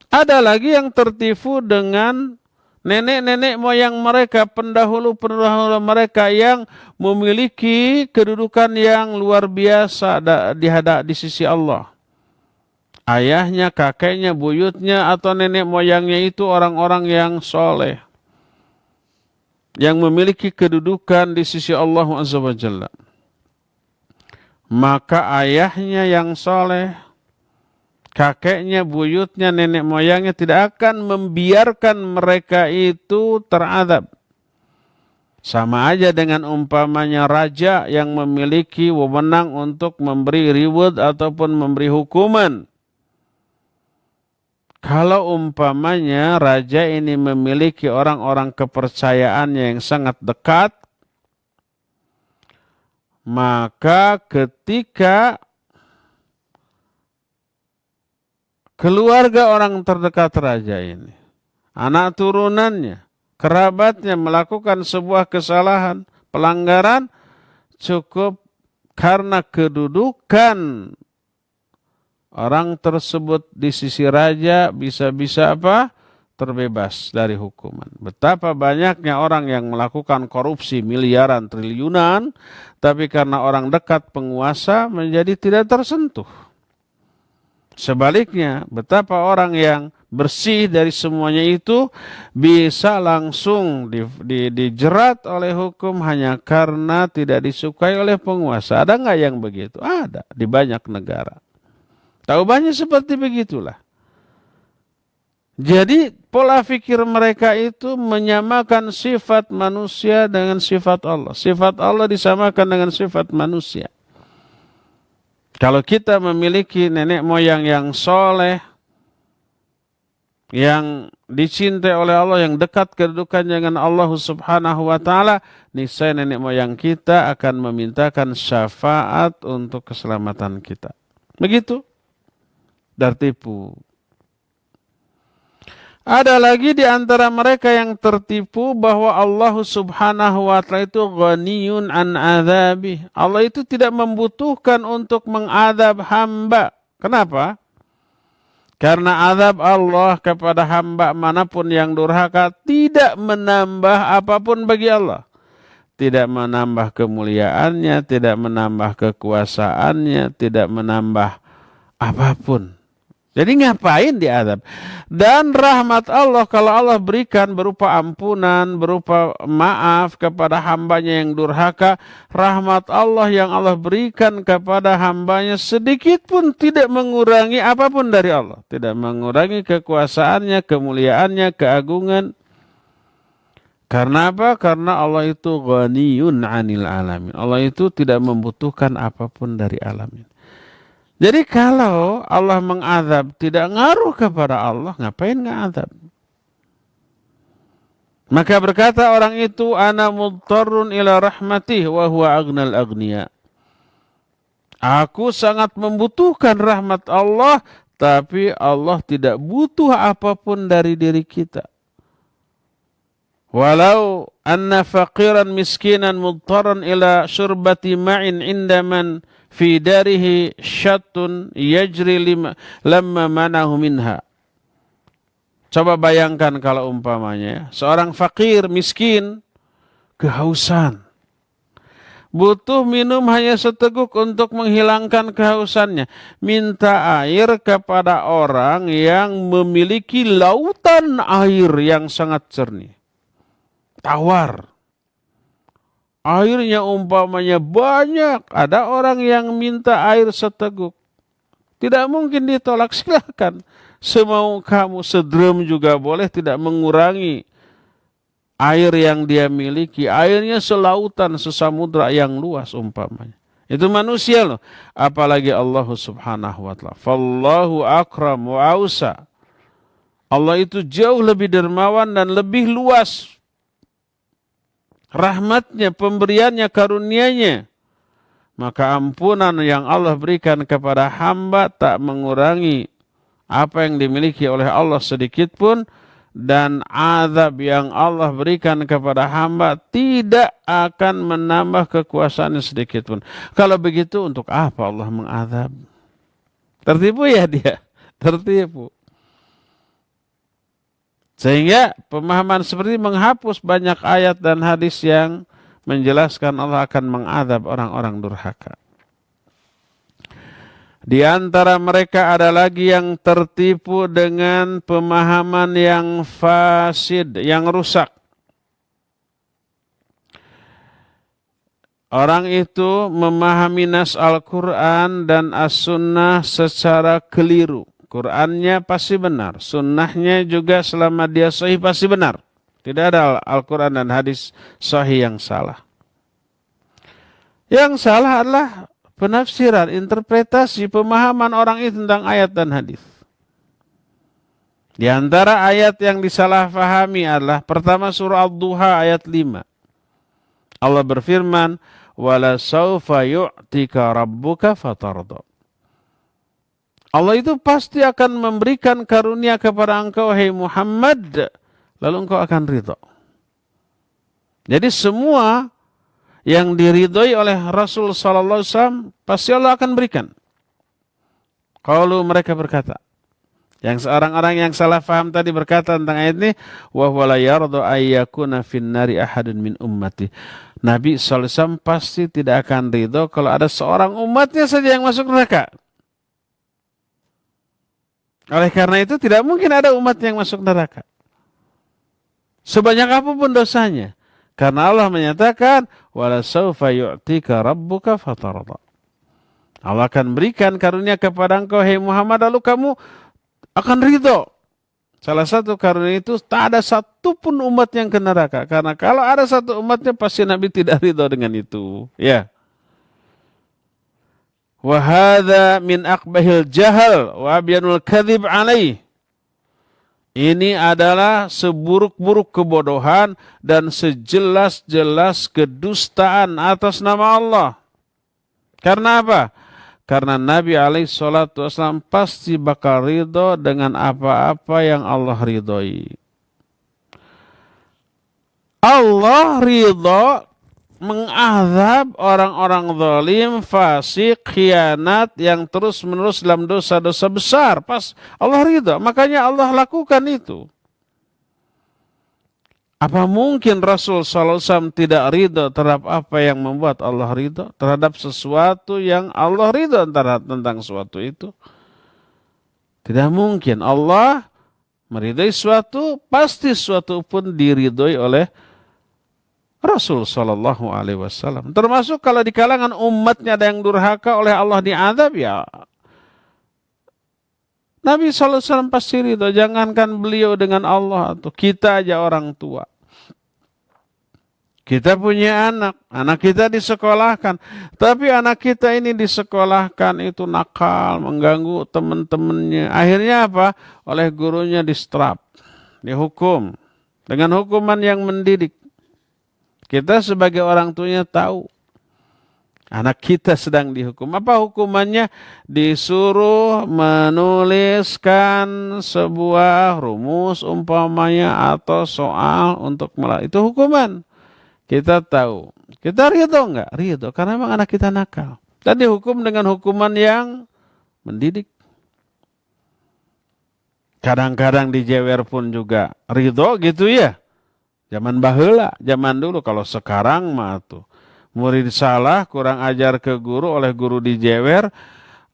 S1: Ada lagi yang tertipu dengan nenek-nenek moyang mereka, pendahulu-pendahulu mereka yang memiliki kedudukan yang luar biasa di sisi Allah. Ayahnya, kakeknya, buyutnya, atau nenek moyangnya itu orang-orang yang soleh, yang memiliki kedudukan di sisi Allah Azza wa Jalla. Maka ayahnya yang soleh, kakeknya, buyutnya, nenek moyangnya tidak akan membiarkan mereka itu teradab. Sama aja dengan umpamanya raja yang memiliki wewenang untuk memberi reward ataupun memberi hukuman. Kalau umpamanya raja ini memiliki orang-orang kepercayaannya yang sangat dekat, maka ketika keluarga orang terdekat raja ini, anak turunannya, kerabatnya melakukan sebuah kesalahan, pelanggaran, cukup karena kedudukan orang tersebut di sisi raja bisa-bisa apa? Terbebas dari hukuman. Betapa banyaknya orang yang melakukan korupsi miliaran, triliunan, tapi karena orang dekat penguasa menjadi tidak tersentuh. Sebaliknya, betapa orang yang bersih dari semuanya itu bisa langsung dijerat oleh hukum hanya karena tidak disukai oleh penguasa. Ada nggak yang begitu? Ada di banyak negara. Tahu banyak seperti begitulah. Jadi pola fikir mereka itu menyamakan sifat manusia dengan sifat Allah. Sifat Allah disamakan dengan sifat manusia. Kalau kita memiliki nenek moyang yang soleh, yang dicintai oleh Allah, yang dekat kedudukannya dengan Allah Subhanahu wa ta'ala, niscaya nenek moyang kita akan memintakan syafaat untuk keselamatan kita. Begitu. Tertipu. Ada lagi di antara mereka yang tertipu bahwa Allah Subhanahu wa ta'ala itu ghaniyun an adzabi. Allah itu tidak membutuhkan untuk mengadab hamba. Kenapa? Karena azab Allah kepada hamba manapun yang durhaka tidak menambah apapun bagi Allah. Tidak menambah kemuliaannya, tidak menambah kekuasaannya, tidak menambah apapun. Jadi ngapain diadab? Dan rahmat Allah kalau Allah berikan berupa ampunan, berupa maaf kepada hambanya yang durhaka, rahmat Allah yang Allah berikan kepada hambanya sedikit pun tidak mengurangi apapun dari Allah. Tidak mengurangi kekuasaannya, kemuliaannya, keagungan. Karena apa? Karena Allah itu ghaniyun 'anil alamin. Allah itu tidak membutuhkan apapun dari alamin. Jadi kalau Allah mengadab tidak ngaruh kepada Allah, ngapain ngadab? Maka berkata orang itu, ana mudtarrun ila rahmatih wa huwa aghnal aghniya. Aku sangat membutuhkan rahmat Allah, tapi Allah tidak butuh apapun dari diri kita. Walau anna faqiran miskinan mudtarran ila syurbati ma'in indaman fi darihi syattun yajri lamma manahu minha. Coba bayangkan kalau umpamanya seorang fakir miskin kehausan, butuh minum hanya seteguk untuk menghilangkan kehausannya, minta air kepada orang yang memiliki lautan air yang sangat jernih, tawar. Airnya umpamanya banyak, ada orang yang minta air seteguk. Tidak mungkin ditolak, silakan. Semau kamu, sedrum juga boleh, tidak mengurangi air yang dia miliki, airnya selautan, sesamudra yang luas umpamanya. Itu manusia loh, apalagi Allah Subhanahu wa taala. Fallahu akram wa ausa. Allah itu jauh lebih dermawan dan lebih luas rahmatnya, pemberiannya, karunianya. Maka ampunan yang Allah berikan kepada hamba tak mengurangi apa yang dimiliki oleh Allah sedikit pun, dan azab yang Allah berikan kepada hamba tidak akan menambah kekuasaannya sedikit pun. Kalau begitu untuk apa Allah mengazab? Tertipu ya dia, tertipu. Sehingga pemahaman seperti menghapus banyak ayat dan hadis yang menjelaskan Allah akan mengazab orang-orang durhaka. Di antara mereka ada lagi yang tertipu dengan pemahaman yang fasid, yang rusak. Orang itu memahami nas Al-Quran dan As-Sunnah secara keliru. Qurannya pasti benar, sunnahnya juga selama dia sahih pasti benar. Tidak ada Al-Quran dan hadis sahih yang salah. Yang salah adalah penafsiran, interpretasi, pemahaman orang itu tentang ayat dan hadis. Di antara ayat yang disalahfahami adalah pertama surah Ad-Duha ayat 5. Allah berfirman, "Wala saufa yu'tika rabbuka fatarda." Allah itu pasti akan memberikan karunia kepada engkau, hai Muhammad, lalu engkau akan ridho. Jadi semua yang diridhoi oleh Rasul sallallahu alaihi wasallam pasti Allah akan berikan. Kalau mereka berkata, yang seorang-orang yang salah faham tadi berkata tentang ayat ini, wa huwa la yardu ayyakuna finnari ahadun min ummati. Nabi sallallahu alaihi wasallam pasti tidak akan ridho kalau ada seorang umatnya saja yang masuk neraka. Oleh karena itu tidak mungkin ada umat yang masuk neraka, sebanyak apapun dosanya. Karena Allah menyatakan, wala saufa yu'tika rabbuka fatarda. Allah akan berikan karunia kepada engkau, hai Muhammad, lalu kamu akan ridho. Salah satu karunia itu tak ada satupun umat yang ke neraka. Karena kalau ada satu umatnya pasti Nabi tidak ridho dengan itu. Ya. Wa hadza min aqbahil jahal wa abyanul kadzib alaih. Ini adalah seburuk-buruk kebodohan dan sejelas-jelas kedustaan atas nama Allah. Karena apa? Karena Nabi SAW pasti bakal ridho dengan apa-apa yang Allah ridhoi. Allah ridho mengazab orang-orang zalim, fasik, khianat yang terus-menerus dalam dosa-dosa besar. Pas Allah ridha, makanya Allah lakukan itu. Apa mungkin Rasul SAW tidak ridha terhadap apa yang membuat Allah ridha? Terhadap sesuatu yang Allah ridha tentang sesuatu itu? Tidak mungkin. Allah meridai sesuatu, pasti sesuatu pun diridhoi oleh Rasul Sallallahu Alaihi Wasallam. Termasuk kalau di kalangan umatnya ada yang durhaka oleh Allah diazab, ya Nabi Sallallahu Alaihi Wasallam pasti ridho. Jangankan beliau dengan Allah, atau kita aja orang tua. Kita punya anak kita disekolahkan, tapi anak kita ini disekolahkan itu nakal, mengganggu teman-temannya. Akhirnya apa? Oleh gurunya distrap, dihukum dengan hukuman yang mendidik. Kita sebagai orang tuanya tahu anak kita sedang dihukum. Apa hukumannya? Disuruh menuliskan sebuah rumus umpamanya atau soal untuk itu hukuman. Kita tahu. Kita ridho enggak? Ridho. Karena memang anak kita nakal. Dan dihukum dengan hukuman yang mendidik. Kadang-kadang dijewer pun juga ridho gitu ya. Zaman baheula, zaman dulu. Kalau sekarang mah tuh murid salah, kurang ajar ke guru, oleh guru dijewer,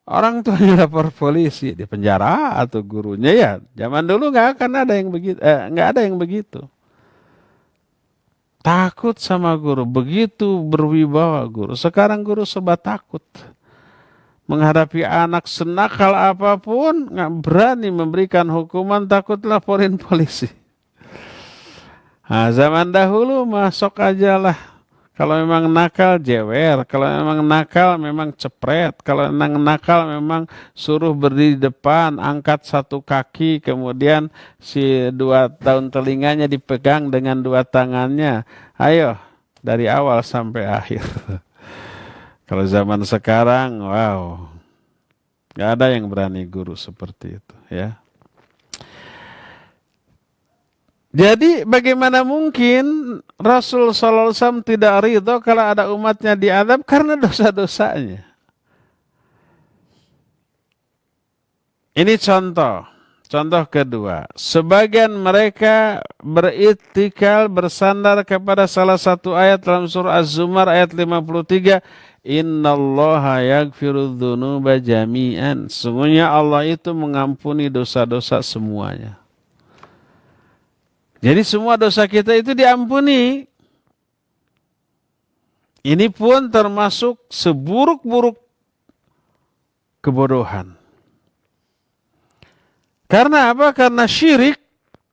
S1: orang tuanya lapor polisi, di penjara atau gurunya ya. Zaman dulu nggak akan ada yang begitu, nggak ada yang begitu. Takut sama guru, begitu berwibawa guru. Sekarang guru serba takut menghadapi anak senakal apapun, nggak berani memberikan hukuman, takut laporin polisi. Nah, zaman dahulu masuk aja lah. Kalau memang nakal jewer, kalau memang nakal memang cepret, kalau memang nakal memang suruh berdiri di depan, angkat satu kaki, kemudian si dua daun telinganya dipegang dengan dua tangannya. Ayo, dari awal sampai akhir. Kalau zaman sekarang, wow, nggak ada yang berani guru seperti itu, ya. Jadi bagaimana mungkin Rasul Sallallahu Alaihi Wasallam tidak ridho kalau ada umatnya diadab karena dosa-dosanya. Ini contoh. Contoh kedua. Sebagian mereka beriktikal bersandar kepada salah satu ayat dalam surah Az-Zumar ayat 53. Innallaha yaghfiru dzunuba jami'an. Sungguhnya Allah itu mengampuni dosa-dosa semuanya. Jadi semua dosa kita itu diampuni. Ini pun termasuk seburuk-buruk kebodohan. Karena apa? Karena syirik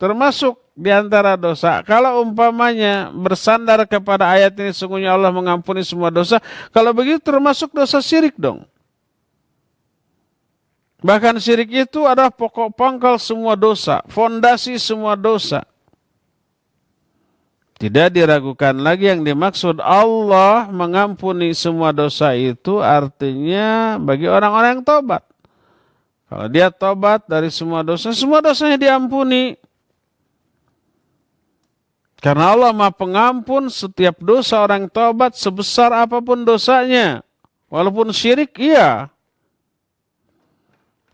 S1: termasuk di antara dosa. Kalau umpamanya bersandar kepada ayat ini sungguhnya Allah mengampuni semua dosa. Kalau begitu termasuk dosa syirik dong. Bahkan syirik itu adalah pokok pangkal semua dosa. Fondasi semua dosa. Tidak diragukan lagi yang dimaksud Allah mengampuni semua dosa itu artinya bagi orang-orang yang tobat. Kalau dia tobat dari semua dosanya diampuni. Karena Allah Maha Pengampun setiap dosa orang tobat sebesar apapun dosanya. Walaupun syirik, iya.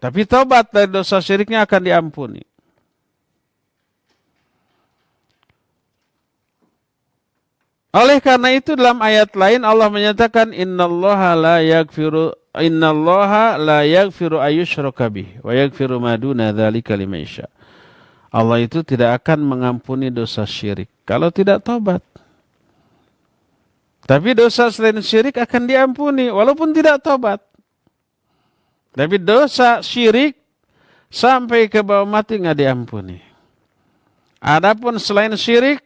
S1: Tapi tobat dari dosa syiriknya akan diampuni. Oleh karena itu dalam ayat lain Allah menyatakan innallaha la yaghfiru ayyushraka bih wa yaghfiru ma duna dzalika liman yasha. Allah itu tidak akan mengampuni dosa syirik kalau tidak tobat. Tapi dosa selain syirik akan diampuni walaupun tidak tobat. Tapi dosa syirik sampai ke bawah mati nggak diampuni. Adapun selain syirik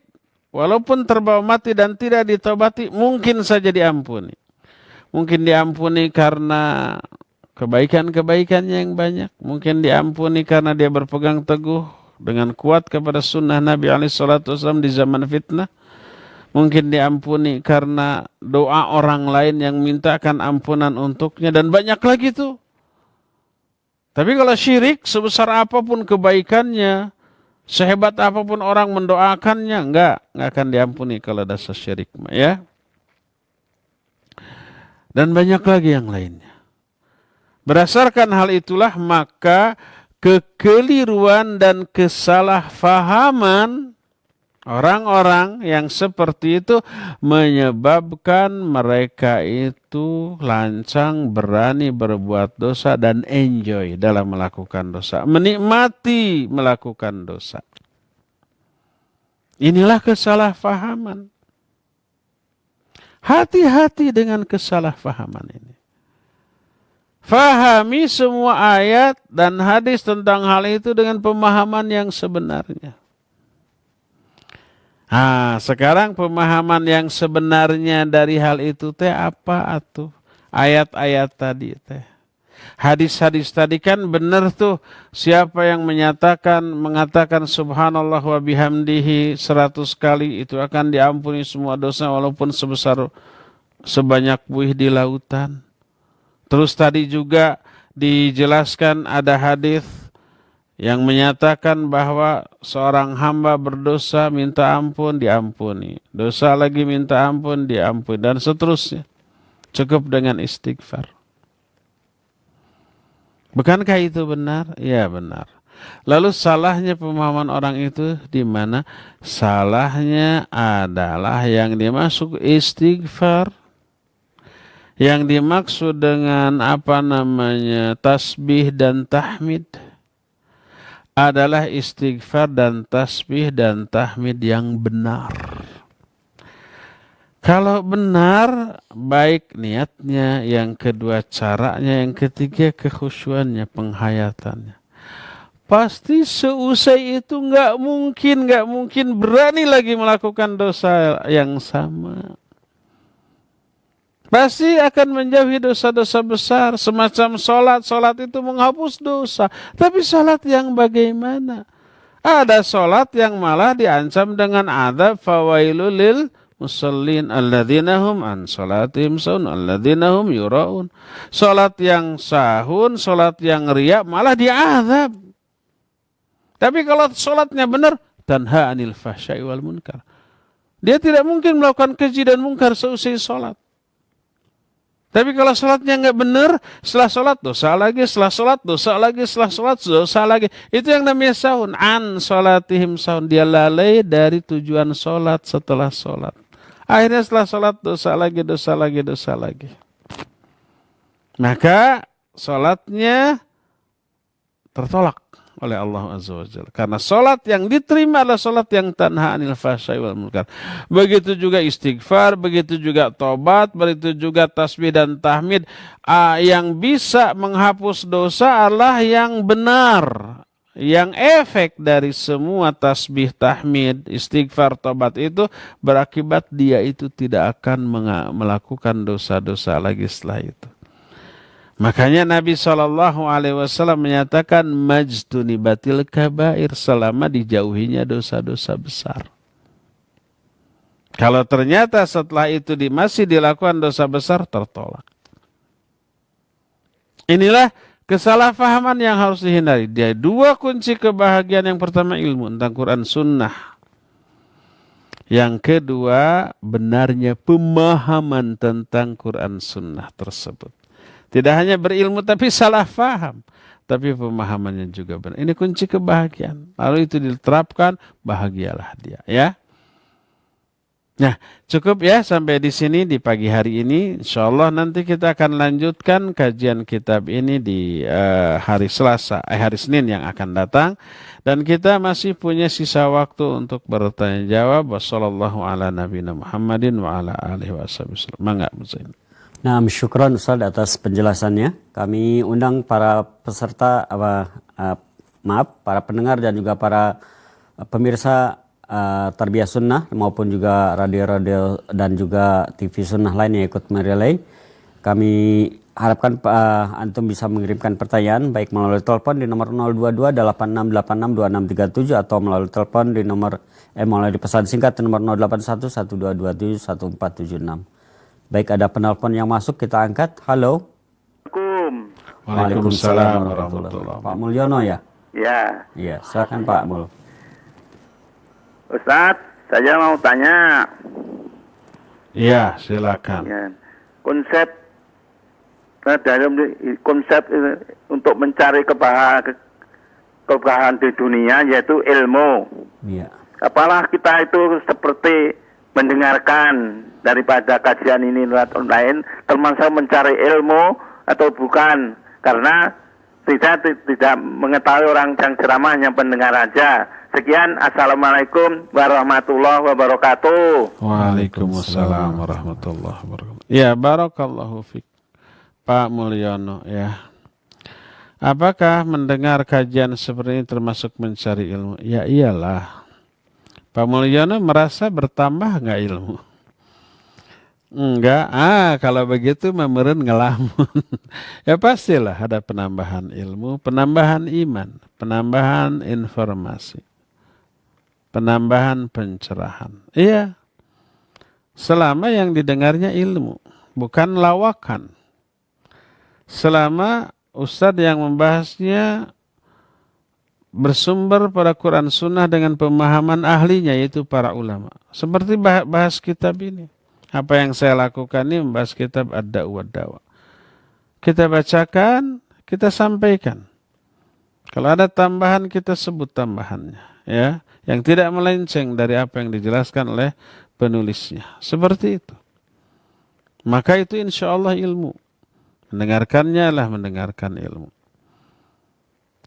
S1: walaupun terbawa mati dan tidak ditobati, mungkin saja diampuni. Mungkin diampuni karena kebaikan-kebaikannya yang banyak. Mungkin diampuni karena dia berpegang teguh dengan kuat kepada sunnah Nabi SAW di zaman fitnah. Mungkin diampuni karena doa orang lain yang mintakan ampunan untuknya. Dan banyak lagi tuh. Tapi kalau syirik, sebesar apapun kebaikannya, sehebat apapun orang mendoakannya, enggak akan diampuni kalau dosa syirik, ya. Dan banyak lagi yang lainnya. Berdasarkan hal itulah maka kekeliruan dan kesalahfahaman orang-orang yang seperti itu menyebabkan mereka itu lancang, berani berbuat dosa dan enjoy dalam melakukan dosa. Menikmati melakukan dosa. Inilah kesalahpahaman. Hati-hati dengan kesalahpahaman ini. Fahami semua ayat dan hadis tentang hal itu dengan pemahaman yang sebenarnya. Sekarang pemahaman yang sebenarnya dari hal itu teh apa atuh? Ayat-ayat tadi teh. Hadis-hadis tadi kan benar tuh. Siapa yang mengatakan subhanallah wa bihamdihi 100 kali itu akan diampuni semua dosa walaupun sebanyak buih di lautan. Terus tadi juga dijelaskan ada hadis yang menyatakan bahwa seorang hamba berdosa minta ampun diampuni. Dosa lagi minta ampun diampuni dan seterusnya. Cukup dengan istighfar. Bukankah itu benar? Ya benar. Lalu salahnya pemahaman orang itu di mana? Salahnya adalah yang dimaksud istighfar. Yang dimaksud dengan tasbih dan tahmid adalah istighfar dan tasbih dan tahmid yang benar. Kalau benar, baik niatnya, yang kedua caranya, yang ketiga kekhusyuannya, penghayatannya. pasti seusai itu nggak mungkin berani lagi melakukan dosa yang sama. Pasti akan menjauhi dosa-dosa besar. Semacam sholat itu menghapus dosa. Tapi sholat yang bagaimana? Ada sholat yang malah diancam dengan adab fawailul lil musallin alladzina hum an sholatihim sahun alladzina hum yura'un. Sholat yang sahun, sholat yang riya malah diazab. Tapi kalau sholatnya benar, tanha anil fahsya'i wal munkar. Dia tidak mungkin melakukan keji dan munkar seusai sholat. Tapi kalau sholatnya nggak benar, setelah sholat dosa lagi, setelah sholat dosa lagi, setelah sholat dosa lagi. Itu yang namanya sahun. An sholatihim sahun. Dia lalai dari tujuan sholat setelah sholat. Akhirnya setelah sholat dosa lagi, dosa lagi, dosa lagi. Maka sholatnya tertolak oleh Allah Azza wa Jalla. Karena sholat yang diterima adalah sholat yang tanha anil fahsya'i wal munkar. Begitu juga istighfar, begitu juga tobat, begitu juga tasbih dan tahmid. Yang bisa menghapus dosa adalah yang benar. Yang efek dari semua tasbih, tahmid, istighfar, tobat itu berakibat dia itu tidak akan melakukan dosa-dosa lagi setelah itu. Makanya Nabi SAW menyatakan majtunibatil kabair, selama dijauhinya dosa-dosa besar. Kalau ternyata setelah itu masih dilakukan dosa besar, tertolak. Inilah kesalahpahaman yang harus dihindari. Dia dua kunci kebahagiaan. Yang pertama ilmu tentang Quran Sunnah. Yang kedua benarnya pemahaman tentang Quran Sunnah tersebut. Tidak hanya berilmu tapi salah faham. Tapi pemahamannya juga benar. Ini kunci kebahagiaan. Lalu itu diterapkan, bahagialah dia. Ya. Nah, cukup ya sampai di sini di pagi hari ini. InsyaAllah nanti kita akan lanjutkan kajian kitab ini di hari Senin yang akan datang. Dan kita masih punya sisa waktu untuk bertanya jawab. Wassallallahu ala nabiyina Muhammadin wa ala alihi wasallam. Mangga Muslim.
S2: Nah, syukran Ustaz atas penjelasannya. Kami undang para peserta, para pendengar dan juga para pemirsa Tarbiyah Sunnah maupun juga radio-radio dan juga TV Sunnah lain yang ikut merelay. Kami harapkan antum bisa mengirimkan pertanyaan baik melalui telepon di nomor 022 8686 2637 atau melalui telepon di nomor melalui pesan singkat di nomor 081 1227 1476. Baik, ada penelpon yang masuk, kita angkat. Halo.
S1: Waalaikumsalam warahmatullahi wabarakatuh.
S2: Pak Mulyono ya?
S3: Ya.
S2: Iya, silakan Pak Mul.
S3: Ustadz, saya mau tanya.
S1: Iya, silakan.
S3: Ya, konsep untuk mencari kebahagiaan di dunia yaitu ilmu.
S2: Iya.
S3: Apalah kita itu seperti mendengarkan daripada kajian ini lewat online, termasuk mencari ilmu atau bukan? Karena tidak mengetahui orang yang ceramah, hanya pendengar aja. Sekian, assalamualaikum warahmatullahi wabarakatuh.
S1: Waalaikumsalam warahmatullahi wabarakatuh. Ya, barakallahu fiik. Pak Mulyono ya. Apakah mendengar kajian seperti ini termasuk mencari ilmu? Ya iyalah. Pak Mulyono merasa bertambah nggak ilmu? Enggak. Kalau begitu memeren ngelamun. Ya pastilah ada penambahan ilmu, penambahan iman, penambahan informasi, penambahan pencerahan. Iya. Selama yang didengarnya ilmu, bukan lawakan. Selama ustadz yang membahasnya bersumber pada Quran Sunnah dengan pemahaman ahlinya, yaitu para ulama. Seperti bahas kitab ini. Apa yang saya lakukan ini membahas kitab Ad-Da'wa Ad-Dawa. Kita bacakan, kita sampaikan. Kalau ada tambahan, kita sebut tambahannya. Ya, yang tidak melenceng dari apa yang dijelaskan oleh penulisnya. Seperti itu. Maka itu insya Allah ilmu. Mendengarkannya adalah mendengarkan ilmu.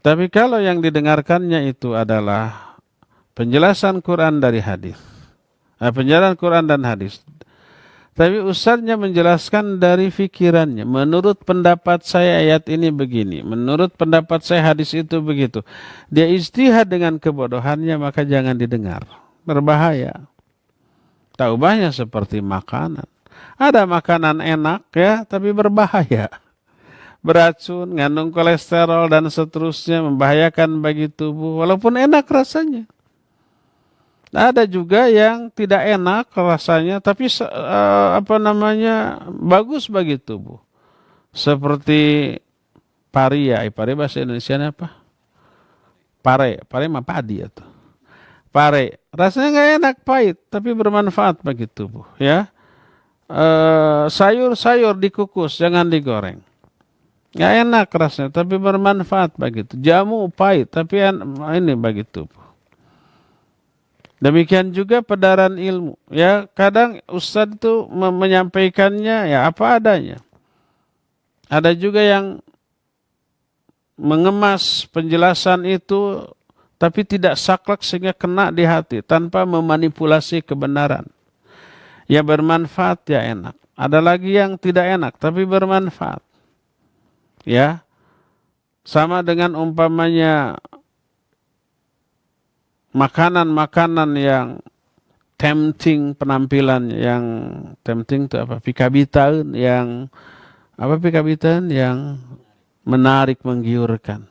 S1: Tapi kalau yang didengarkannya itu adalah penjelasan Quran dari hadis, penjelasan Quran dan hadis Tapi ustadznya menjelaskan dari fikirannya. Menurut pendapat saya ayat ini begini. Menurut pendapat saya hadis itu begitu. Dia ijtihad dengan kebodohannya, maka jangan didengar. Berbahaya. Taubahnya seperti makanan. Ada makanan enak ya, tapi berbahaya. Beracun, ngandung kolesterol dan seterusnya, membahayakan bagi tubuh. Walaupun enak rasanya. Ada juga yang tidak enak rasanya, tapi bagus bagi tubuh. Seperti paria, paria bahasa Indonesia apa? Pare mah padi itu. Pare, rasanya nggak enak, pahit, tapi bermanfaat bagi tubuh. Ya, sayur-sayur dikukus, jangan digoreng. Nggak enak rasanya, tapi bermanfaat bagi tubuh. Jamu pahit, tapi ini bagi tubuh. Demikian juga pedaran ilmu. Ya, kadang ustadz itu menyampaikannya ya apa adanya. Ada juga yang mengemas penjelasan itu tapi tidak saklek sehingga kena di hati tanpa memanipulasi kebenaran. Ya bermanfaat ya enak. Ada lagi yang tidak enak tapi bermanfaat. Ya. Sama dengan umpamanya makanan-makanan yang tempting penampilan, yang tempting itu apa? Pikabitaan yang apa pikabitaan yang menarik, menggiurkan.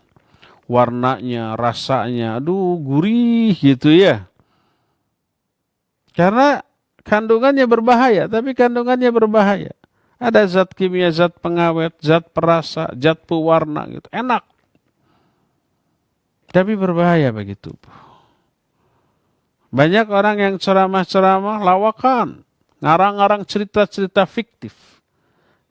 S1: Warnanya, rasanya, aduh gurih gitu ya. Karena kandungannya berbahaya, tapi kandungannya berbahaya. Ada zat kimia, zat pengawet, zat perasa, zat pewarna gitu. Enak. Tapi berbahaya bagi tubuh. Banyak orang yang ceramah-ceramah lawakan, ngarang-ngarang cerita-cerita fiktif,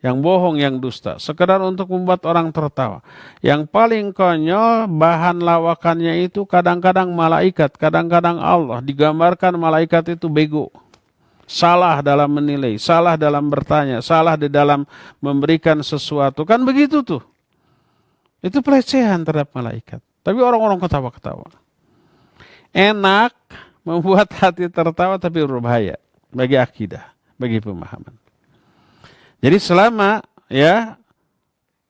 S1: yang bohong, yang dusta, sekedar untuk membuat orang tertawa. Yang paling konyol, bahan lawakannya itu kadang-kadang malaikat, kadang-kadang Allah. Digambarkan malaikat itu bego, salah dalam menilai, salah dalam bertanya, salah di dalam memberikan sesuatu. Kan begitu tuh. Itu pelecehan terhadap malaikat. Tapi orang-orang ketawa-ketawa. Enak, membuat hati tertawa tapi berbahaya bagi akidah, bagi pemahaman. Jadi selama ya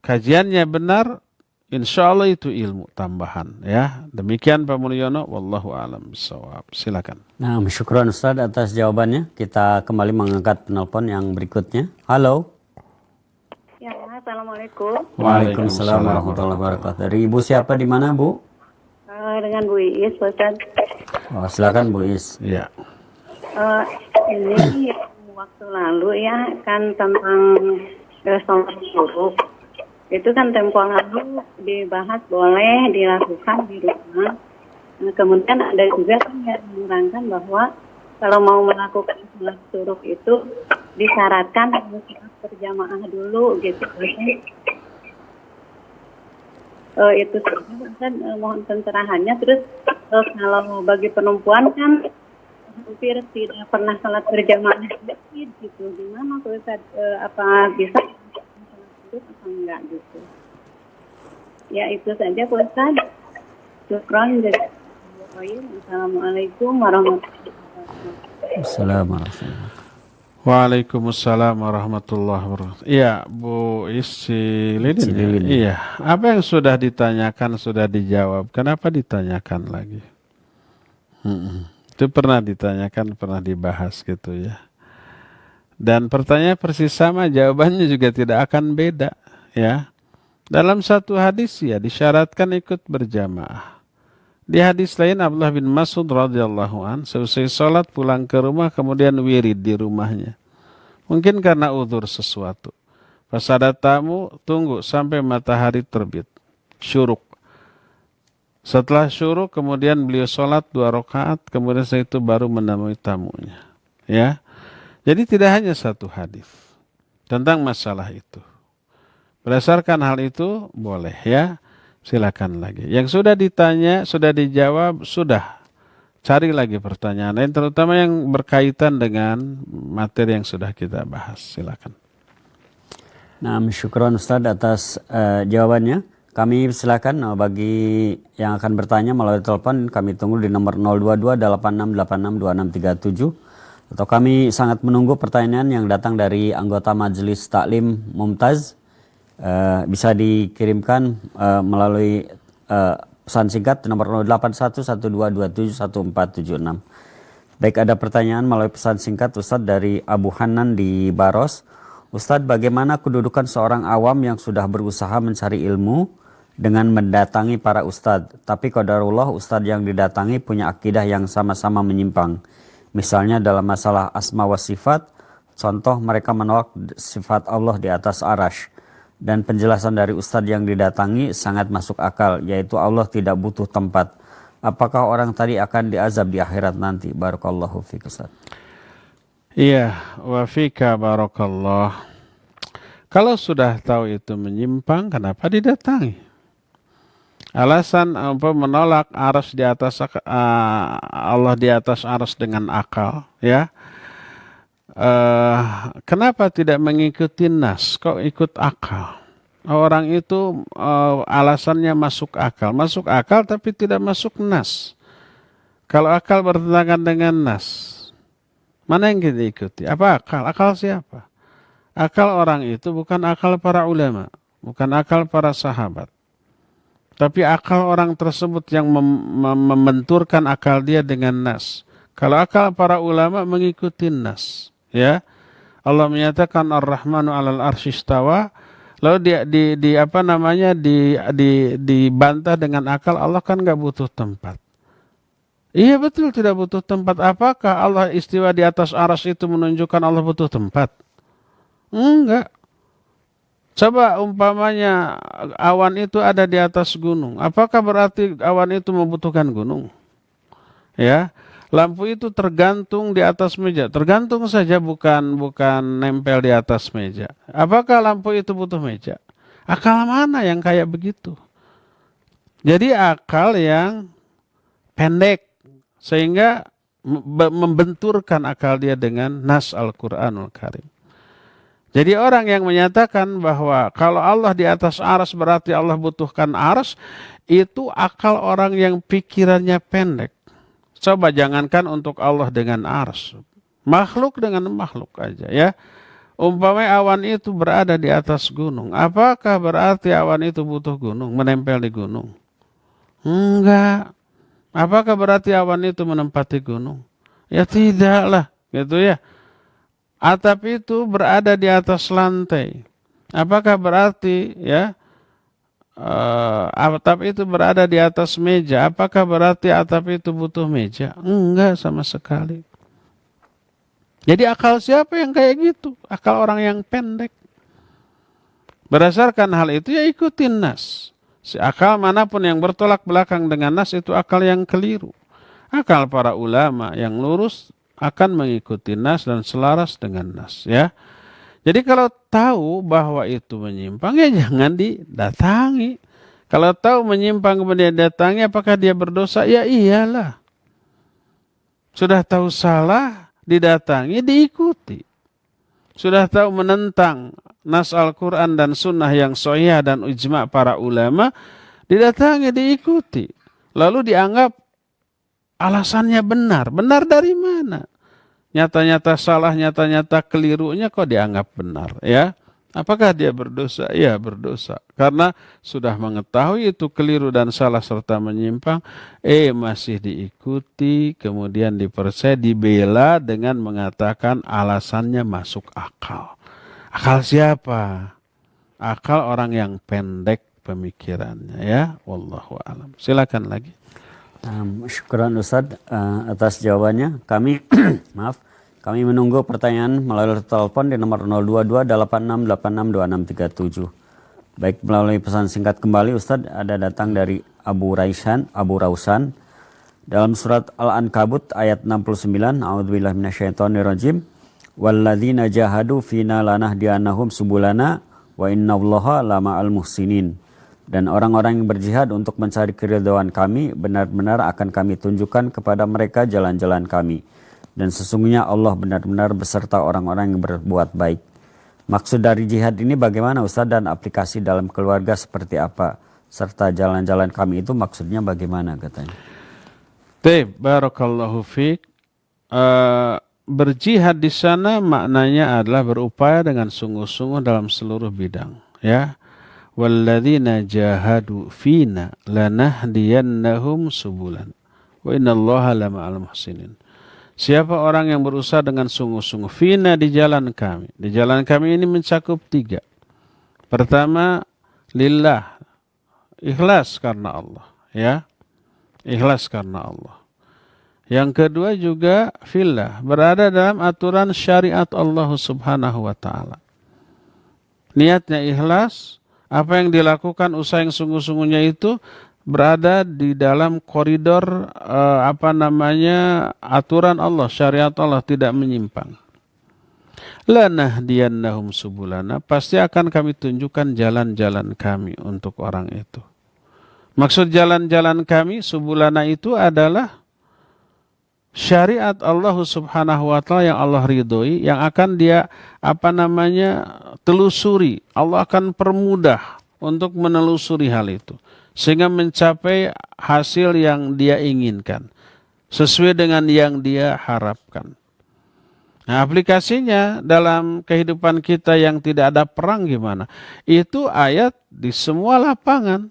S1: kajiannya benar, insya Allah itu ilmu tambahan ya. Demikian Pak Mulyono, wallahu a'lam bishawab. Silakan.
S2: Nah, syukran Ustaz atas jawabannya. Kita kembali mengangkat penelpon yang berikutnya. Halo.
S4: Ya, assalamualaikum.
S2: Waalaikumsalam warahmatullahi wabarakatuh. Dari Ibu siapa di mana, Bu?
S4: Dengan Bu Iis, Ustaz.
S2: Oh, silakan Bu Is.
S1: Ya.
S4: Ini waktu lalu ya kan tentang sholat subuh. Itu kan tempo lalu dibahas boleh dilakukan di rumah. Nah, kemudian ada juga kan yang menerangkan bahwa kalau mau melakukan sholat subuh itu disyaratkan harus berjamaah dulu gitu. Itu kan mohon pencerahannya. Terus kalau bagi perempuan kan hampir tidak pernah sholat berjamaah di masjid gitu. Gimana tuh Ustaz, apa bisa sholat subuh atau enggak gitu? Ya itu saja Pak Ustaz. Syukran. Assalamualaikum warahmatullahi wabarakatuh.
S2: Assalamualaikum.
S1: Waalaikumsalam warahmatullahi wabarakatuh. Iya, Bu Isi Lilin. Iya, apa yang sudah ditanyakan sudah dijawab. Kenapa ditanyakan lagi? Itu pernah ditanyakan, pernah dibahas gitu ya. Dan pertanyaan persis sama, jawabannya juga tidak akan beda ya. Dalam satu hadis ya disyaratkan ikut berjamaah. Di hadis lain Abdullah bin Mas'ud radhiyallahu an selesai sholat pulang ke rumah kemudian wirid di rumahnya. Mungkin karena uzur sesuatu. Pas ada tamu tunggu sampai matahari terbit. Syuruk. Setelah syuruk kemudian beliau sholat 2 rakaat kemudian setelah itu baru menemui tamunya. Ya. Jadi tidak hanya satu hadis tentang masalah itu. Berdasarkan hal itu boleh ya. Silakan lagi. Yang sudah ditanya, sudah dijawab, sudah. Cari lagi pertanyaan lain, terutama yang berkaitan dengan materi yang sudah kita bahas. Silakan.
S2: Nah, syukron Ustaz atas jawabannya. Kami silakan bagi yang akan bertanya melalui telepon, kami tunggu di nomor 022 8686 2637. Atau kami sangat menunggu pertanyaan yang datang dari anggota Majelis Taklim Mumtaz. Bisa dikirimkan melalui pesan singkat nomor 081122714776. Baik, ada pertanyaan melalui pesan singkat Ustadz dari Abu Hanan di Baros. Ustadz, bagaimana kedudukan seorang awam yang sudah berusaha mencari ilmu dengan mendatangi para ustadz, tapi qadarullah ustadz yang didatangi punya akidah yang sama-sama menyimpang. Misalnya dalam masalah asma wa sifat, contoh mereka menolak sifat Allah di atas arash. Dan penjelasan dari ustadz yang didatangi sangat masuk akal, yaitu Allah tidak butuh tempat. Apakah orang tadi akan diazab di akhirat nanti? Barakallahu fiik Ustaz.
S1: Iya, wa fika barakallah. Kalau sudah tahu itu menyimpang, kenapa didatangi? Alasan menolak aras di atas Allah di atas aras dengan akal, ya. Kenapa tidak mengikuti nas? Kok ikut akal? Orang itu alasannya masuk akal tapi tidak masuk nas. Kalau akal bertentangan dengan nas, mana yang kita ikuti? Apa akal? Akal siapa? Akal orang itu bukan akal para ulama, bukan akal para sahabat. Tapi akal orang tersebut yang membenturkan akal dia dengan nas. Kalau akal para ulama mengikuti nas, ya. Allah menyatakan Ar-Rahmanu 'alal arsy istawa, lalu dibantah dengan akal, Allah kan nggak butuh tempat. Iya betul, tidak butuh tempat. Apakah Allah istiwa di atas arsy itu menunjukkan Allah butuh tempat? Enggak. Coba umpamanya awan itu ada di atas gunung. Apakah berarti awan itu membutuhkan gunung? Ya, lampu itu tergantung di atas meja. Tergantung saja, bukan nempel di atas meja. Apakah lampu itu butuh meja? Akal mana yang kayak begitu? Jadi akal yang pendek sehingga membenturkan akal dia dengan nas Al-Qur'anul Karim. Jadi orang yang menyatakan bahwa kalau Allah di atas arsy berarti Allah butuhkan arsy, itu akal orang yang pikirannya pendek. Coba jangankan untuk Allah dengan arsy, makhluk dengan makhluk aja, ya. Umpamanya awan itu berada di atas gunung, apakah berarti awan itu butuh gunung, menempel di gunung? Enggak. Apakah berarti awan itu menempati gunung? Ya tidaklah, gitu ya. Atap itu berada di atas lantai. Apakah berarti ya atap itu berada di atas meja? Apakah berarti atap itu butuh meja? Enggak sama sekali. Jadi akal siapa yang kayak gitu? Akal orang yang pendek. Berdasarkan hal itu ya ikutin nas. Si akal manapun yang bertolak belakang dengan nas itu akal yang keliru. Akal para ulama yang lurus akan mengikuti nas dan selaras dengan nas, ya. Jadi kalau tahu bahwa itu menyimpang ya jangan didatangi. Kalau tahu menyimpang kemudian datangi, apakah dia berdosa? Ya iyalah. Sudah tahu salah, didatangi, diikuti. Sudah tahu menentang nas Al-Quran dan sunnah yang sahih dan ijma' para ulama, didatangi, diikuti. Lalu dianggap alasannya benar. Benar dari mana? Nyata-nyata salah, nyata-nyata kelirunya kok dianggap benar, ya. Apakah dia berdosa? Ya berdosa. Karena sudah mengetahui itu keliru dan salah serta menyimpang, masih diikuti, kemudian dipercaya, dibela dengan mengatakan alasannya masuk akal. Akal siapa? Akal orang yang pendek pemikirannya, ya. Wallahu a'lam. Silakan lagi.
S2: Syukran Ustaz atas jawabannya. Kami kami menunggu pertanyaan melalui telepon di nomor 02286862637. Baik, melalui pesan singkat kembali Ustaz, ada datang dari Abu Rausan dalam surat Al-Ankabut ayat 69. A'udzubillahi minasyaitonirrajim. Walladzina jahadu fina lanahdiyannahum subulana wa innallaha lama'al muhsinin. Dan orang-orang yang berjihad untuk mencari keridhaan kami, benar-benar akan kami tunjukkan kepada mereka jalan-jalan kami. Dan sesungguhnya Allah benar-benar beserta orang-orang yang berbuat baik. Maksud dari jihad ini bagaimana Ustaz, dan aplikasi dalam keluarga seperti apa? Serta jalan-jalan kami itu maksudnya bagaimana katanya?
S1: Barakallahu fiik. berjihad di sana maknanya adalah berupaya dengan sungguh-sungguh dalam seluruh bidang, ya. Walladzina jahadu fina lanahdiyannahum subulan wa innallaha lama'al muhsinin. Siapa orang yang berusaha dengan sungguh-sungguh fina di jalan kami. Di jalan kami ini mencakup 3. Pertama, lillah, ikhlas karena Allah, ya. Ikhlas karena Allah. Yang kedua juga fillah, berada dalam aturan syariat Allah Subhanahu wa taala. Niatnya ikhlas, apa yang dilakukan usaha yang sungguh-sungguhnya itu berada di dalam koridor aturan Allah, syariat Allah, tidak menyimpang. Lanahdiyannahum subulana, pasti akan kami tunjukkan jalan-jalan kami untuk orang itu. Maksud jalan-jalan kami, subulana itu adalah syariat Allah Subhanahu wa taala yang Allah ridhoi, yang akan dia telusuri. Allah akan permudah untuk menelusuri hal itu sehingga mencapai hasil yang dia inginkan sesuai dengan yang dia harapkan. Nah, aplikasinya dalam kehidupan kita yang tidak ada perang gimana? Itu ayat di semua lapangan.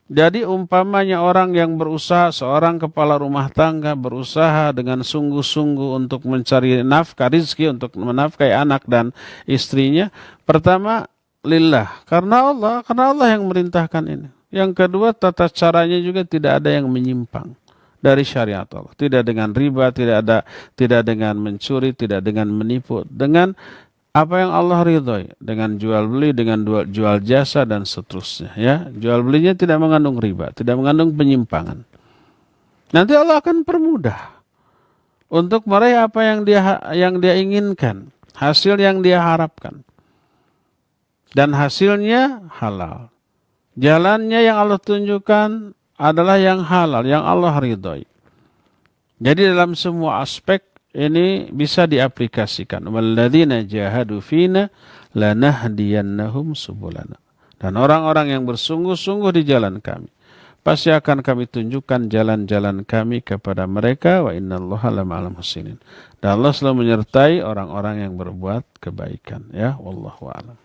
S1: Jadi umpamanya orang yang berusaha, seorang kepala rumah tangga berusaha dengan sungguh-sungguh untuk mencari nafkah, rizki, untuk menafkahi anak dan istrinya. Pertama, lillah, karena Allah yang merintahkan ini. Yang kedua, tata caranya juga tidak ada yang menyimpang dari syariat Allah. Tidak dengan riba, tidak dengan mencuri, tidak dengan menipu, dengan apa yang Allah ridhoi, dengan jual beli, dengan jual jasa dan seterusnya, ya. Jual belinya tidak mengandung riba, tidak mengandung penyimpangan. Nanti Allah akan permudah untuk meraih apa yang dia inginkan, hasil yang dia harapkan. Dan hasilnya halal. Jalannya yang Allah tunjukkan adalah yang halal, yang Allah ridhoi. Jadi dalam semua aspek ini bisa diaplikasikan. Walladzina jahadu fina lanahdiyannahum subulana. Dan orang-orang yang bersungguh-sungguh di jalan kami, pasti akan kami tunjukkan jalan-jalan kami kepada mereka. Wa innallaha lama'al muhsinin. Dan Allah selalu menyertai orang-orang yang berbuat kebaikan, ya. Wallahu a'lam.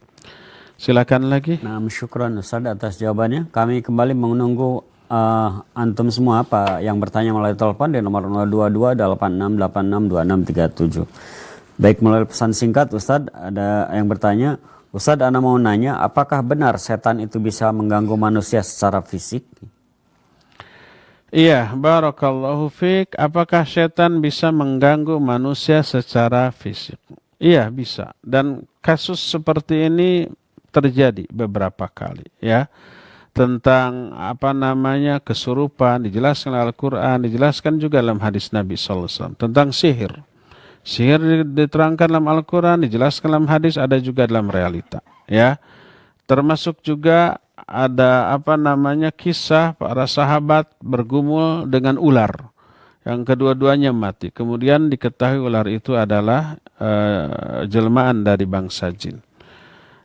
S1: Silakan lagi.
S2: Nah, syukran Ustaz atas jawabannya. Kami kembali menunggu antum semua apa yang bertanya melalui telepon di nomor 02286862637. Baik, melalui pesan singkat Ustadz, ada yang bertanya, Ustadz, ana mau nanya, apakah benar setan itu bisa mengganggu manusia secara fisik?
S1: Iya, barakallahu fiik. Apakah setan bisa mengganggu manusia secara fisik? Iya, bisa. Dan kasus seperti ini terjadi beberapa kali, ya. Tentang kesurupan dijelaskan dalam Al-Quran, dijelaskan juga dalam hadis Nabi SAW. Tentang sihir. Sihir diterangkan dalam Al-Quran, dijelaskan dalam hadis, ada juga dalam realita, ya. Termasuk juga ada kisah para sahabat bergumul dengan ular yang kedua-duanya mati. Kemudian diketahui ular itu adalah jelmaan dari bangsa jin.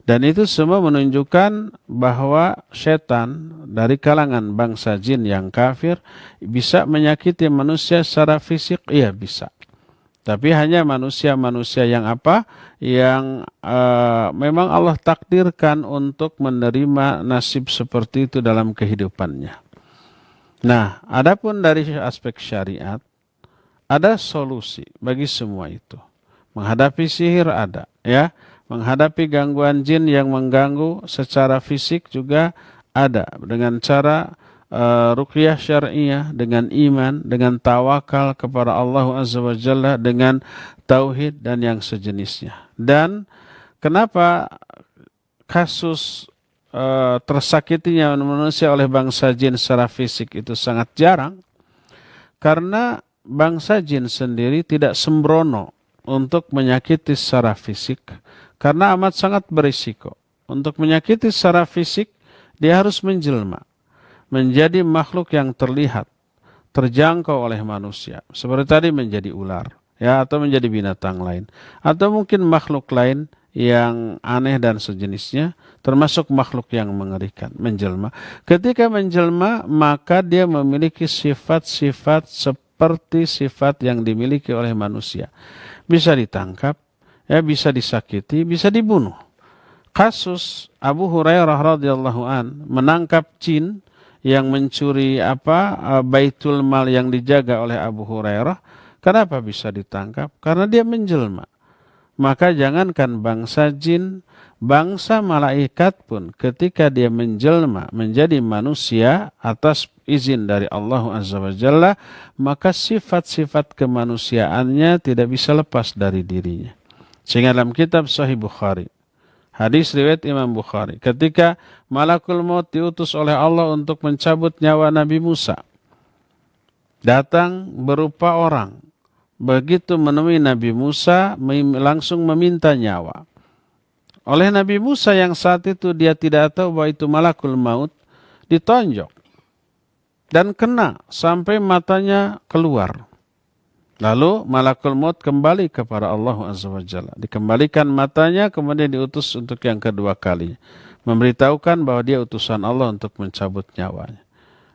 S1: Dan itu semua menunjukkan bahwa setan dari kalangan bangsa jin yang kafir bisa menyakiti manusia secara fisik, iya bisa. Tapi hanya manusia-manusia yang memang Allah takdirkan untuk menerima nasib seperti itu dalam kehidupannya. Nah, adapun dari aspek syariat, ada solusi bagi semua itu. Menghadapi sihir ada, ya. Menghadapi gangguan jin yang mengganggu secara fisik juga ada. Dengan cara ruqyah syar'iyah, dengan iman, dengan tawakal kepada Allah Azza wa Jalla, dengan tauhid dan yang sejenisnya. Dan kenapa kasus tersakitinya manusia oleh bangsa jin secara fisik itu sangat jarang? Karena bangsa jin sendiri tidak sembrono untuk menyakiti secara fisik, karena amat sangat berisiko. Untuk menyakiti secara fisik, dia harus menjelma menjadi makhluk yang terlihat, terjangkau oleh manusia. Seperti tadi menjadi ular, ya, atau menjadi binatang lain. Atau mungkin makhluk lain yang aneh dan sejenisnya, termasuk makhluk yang mengerikan, menjelma. Ketika menjelma, maka dia memiliki sifat-sifat seperti sifat yang dimiliki oleh manusia. Bisa ditangkap, ya bisa disakiti, bisa dibunuh. Kasus Abu Hurairah radhiyallahu an menangkap jin yang mencuri Baitul Mal yang dijaga oleh Abu Hurairah. Kenapa bisa ditangkap? Karena dia menjelma. Maka jangankan bangsa jin, bangsa malaikat pun ketika dia menjelma menjadi manusia atas izin dari Allah Azza wa Jalla, maka sifat-sifat kemanusiaannya tidak bisa lepas dari dirinya. Sehingga dalam kitab Sahih Bukhari, hadis riwayat Imam Bukhari, ketika malakul maut diutus oleh Allah untuk mencabut nyawa Nabi Musa, datang berupa orang. Begitu menemui Nabi Musa, langsung meminta nyawa. Oleh Nabi Musa yang saat itu dia tidak tahu bahwa itu malakul maut, ditonjok dan kena sampai matanya keluar. Lalu malakul maut kembali kepada Allah Azza wa Jalla. Dikembalikan matanya, kemudian diutus untuk yang kedua kali. Memberitahukan bahwa dia utusan Allah untuk mencabut nyawanya.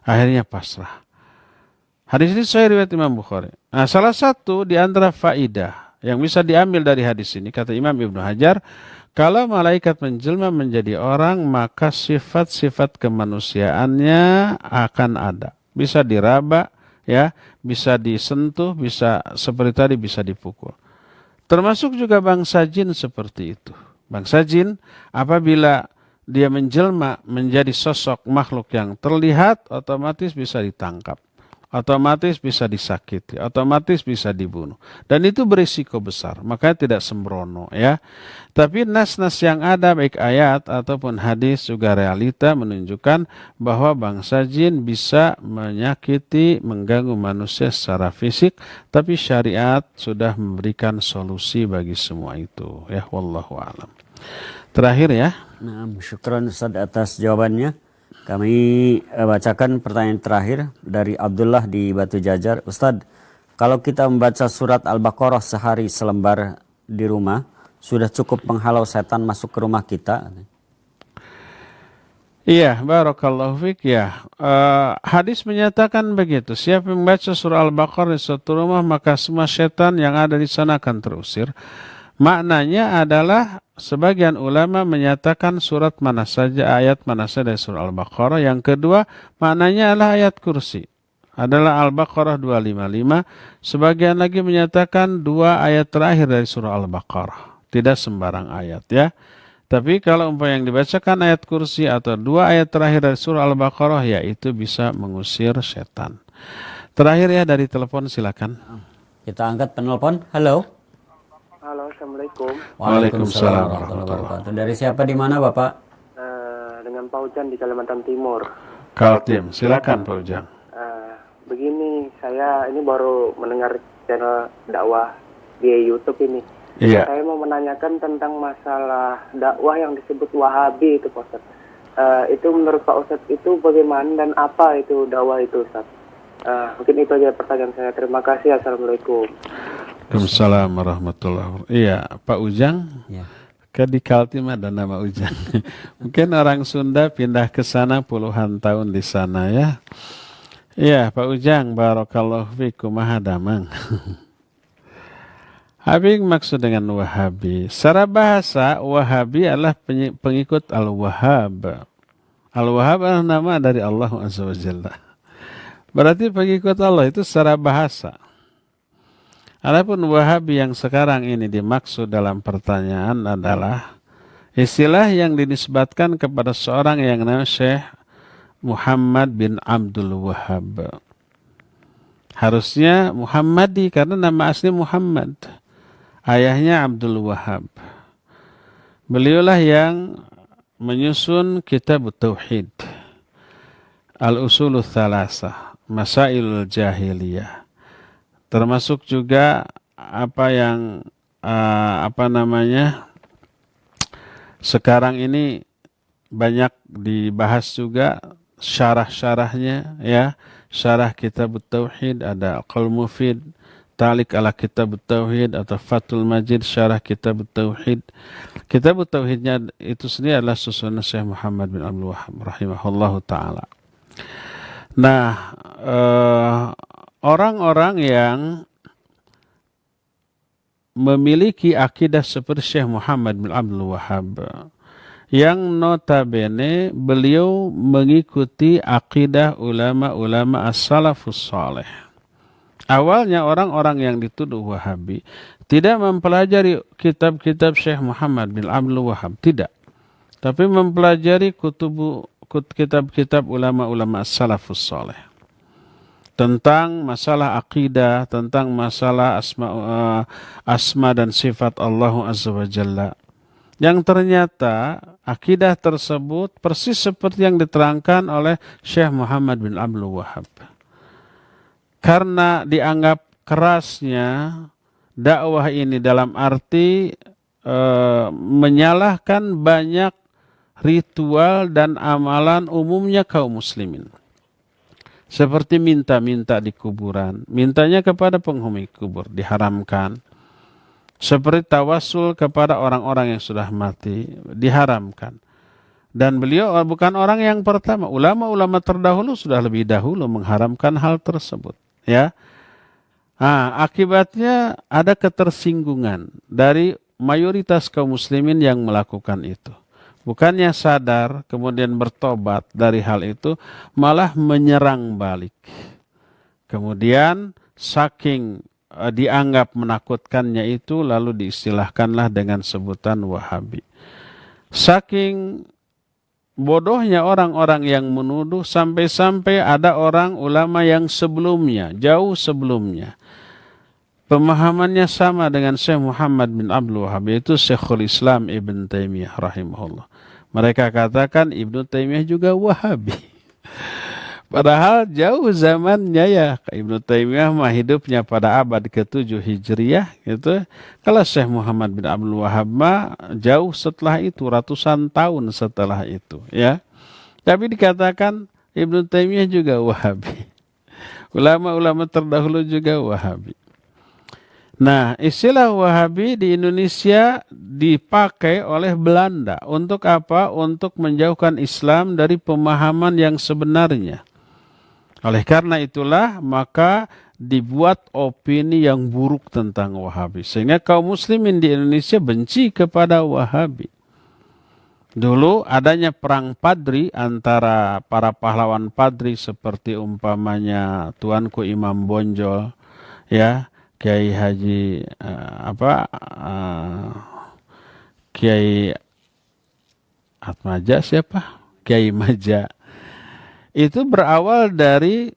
S1: Akhirnya pasrah. Hadis ini sahih riwayat Imam Bukhari. Nah, salah satu di antara faidah yang bisa diambil dari hadis ini, kata Imam Ibnu Hajar, kalau malaikat menjelma menjadi orang, maka sifat-sifat kemanusiaannya akan ada. Bisa diraba, ya, bisa disentuh, bisa seperti tadi bisa dipukul. Termasuk juga bangsa jin seperti itu. Bangsa jin apabila dia menjelma menjadi sosok makhluk yang terlihat, otomatis bisa ditangkap, otomatis bisa disakiti, otomatis bisa dibunuh. Dan itu berisiko besar, makanya tidak sembrono, ya. Tapi nas-nas yang ada, baik ayat ataupun hadis, juga realita menunjukkan bahwa bangsa jin bisa menyakiti, mengganggu manusia secara fisik, tapi syariat sudah memberikan solusi bagi semua itu, ya. Wallahu a'lam. Terakhir, ya.
S2: Nah, syukran Ustaz atas jawabannya. Kami bacakan pertanyaan terakhir dari Abdullah di Batu Jajar. Ustadz, kalau kita membaca surat Al-Baqarah sehari selembar di rumah, sudah cukup menghalau setan masuk ke rumah kita?
S1: Iya, barakallahu fiik, ya. Hadis menyatakan begitu. Siapa yang membaca surah Al-Baqarah di suatu rumah, maka semua setan yang ada di sana akan terusir. Maknanya adalah sebagian ulama menyatakan surat mana saja, ayat mana saja dari surah Al-Baqarah. Yang kedua, maknanya adalah ayat kursi. Adalah Al-Baqarah 255. Sebagian lagi menyatakan dua ayat terakhir dari surah Al-Baqarah. Tidak sembarang ayat, ya. Tapi kalau umpama yang dibacakan ayat kursi atau dua ayat terakhir dari surah Al-Baqarah, ya itu bisa mengusir setan. Terakhir, ya, dari telepon, silakan.
S2: Kita angkat penelpon. Halo.
S3: Halo, Assalamualaikum.
S2: Waalaikumsalam warahmatullahi wabarakatuh. Dari siapa, di mana, Bapak?
S3: Dengan Pak Ujan di Kalimantan Timur.
S1: Kaltim, silakan Pak Ujang.
S3: Begini, saya ini baru mendengar channel dakwah di YouTube ini.
S1: Iya.
S3: Saya mau menanyakan tentang masalah dakwah yang disebut Wahabi itu, Pak Ustadz. Itu menurut Pak Ustadz itu bagaimana dan apa itu dakwah itu, Ustadz? Mungkin itu aja pertanyaan saya. Terima kasih. Assalamualaikum.
S1: Waalaikumsalam warahmatullahi wabarakatuh. Iya, Pak Ujang.
S2: Ya.
S1: Ke di Kaltim ada nama Ujang. Mungkin orang Sunda pindah ke sana puluhan tahun di sana, ya. Iya, Pak Ujang, barakallahu fikum, maha damang. Apa yang maksud dengan Wahabi? Secara bahasa, Wahabi adalah pengikut Al-Wahhab. Al-Wahhab adalah nama dari Allah Azza wa Jalla. Berarti pengikut Allah itu secara bahasa. Adapun Wahabi yang sekarang ini dimaksud dalam pertanyaan adalah istilah yang dinisbatkan kepada seorang yang namanya Syekh Muhammad bin Abdul Wahhab. Harusnya Muhammadi karena nama asli Muhammad. Ayahnya Abdul Wahhab. Beliaulah yang menyusun kitab Tauhid, Al-Usulul Thalasah, Masailul Jahiliyah. Termasuk juga sekarang ini banyak dibahas juga syarah-syarahnya, ya. Syarah kitab Tauhid ada Qaul Mufid, Ta'liq ala kitab Tauhid atau Fathul Majid syarah kitab Tauhid. Kitab Tauhidnya itu sendiri adalah susunan Syekh Muhammad bin Abdul Wahhab rahimahullahu taala. Nah, orang-orang yang memiliki akidah seperti Syekh Muhammad bin Abdul Wahhab, yang notabene beliau mengikuti akidah ulama-ulama as-salafus saleh. Awalnya orang-orang yang dituduh Wahabi tidak mempelajari kitab-kitab Syekh Muhammad bin Abdul Wahhab, tidak. Tapi mempelajari kitab-kitab ulama-ulama as-salafus saleh. Tentang masalah akidah, tentang masalah asma dan sifat Allah Azza wa Jalla. Yang ternyata akidah tersebut persis seperti yang diterangkan oleh Syekh Muhammad bin Abdul Wahhab. Karena dianggap kerasnya dakwah ini dalam arti menyalahkan banyak ritual dan amalan umumnya kaum muslimin. Seperti minta-minta di kuburan, mintanya kepada penghuni kubur diharamkan. Seperti tawasul kepada orang-orang yang sudah mati diharamkan. Dan beliau bukan orang yang pertama, ulama-ulama terdahulu sudah lebih dahulu mengharamkan hal tersebut. Ya, akibatnya ada ketersinggungan dari mayoritas kaum muslimin yang melakukan itu. Bukannya sadar, kemudian bertobat dari hal itu, malah menyerang balik. Kemudian saking dianggap menakutkannya itu, lalu diistilahkanlah dengan sebutan Wahabi. Saking bodohnya orang-orang yang menuduh, sampai-sampai ada orang ulama yang sebelumnya, jauh sebelumnya, pemahamannya sama dengan Syekh Muhammad bin Abdul Wahhab, yaitu Syekhul Islam Ibn Taimiyah rahimahullah. Mereka katakan Ibnu Taimiyah juga Wahabi. Padahal jauh zamannya ya. Ibnu Taimiyah mah hidupnya pada abad ke-7 Hijriah gitu. Kalau Syekh Muhammad bin Abdul Wahhab mah jauh setelah itu, ratusan tahun setelah itu ya. Tapi dikatakan Ibnu Taimiyah juga Wahabi. Ulama-ulama terdahulu juga Wahabi. Nah, istilah Wahabi di Indonesia dipakai oleh Belanda. Untuk apa? Untuk menjauhkan Islam dari pemahaman yang sebenarnya. Oleh karena itulah, maka dibuat opini yang buruk tentang Wahabi. Sehingga kaum muslimin di Indonesia benci kepada Wahabi. Dulu adanya perang Padri antara para pahlawan Padri seperti umpamanya Tuanku Imam Bonjol, ya, Kiai Haji Kiai Atmaja siapa? Kiai Maja. Itu berawal dari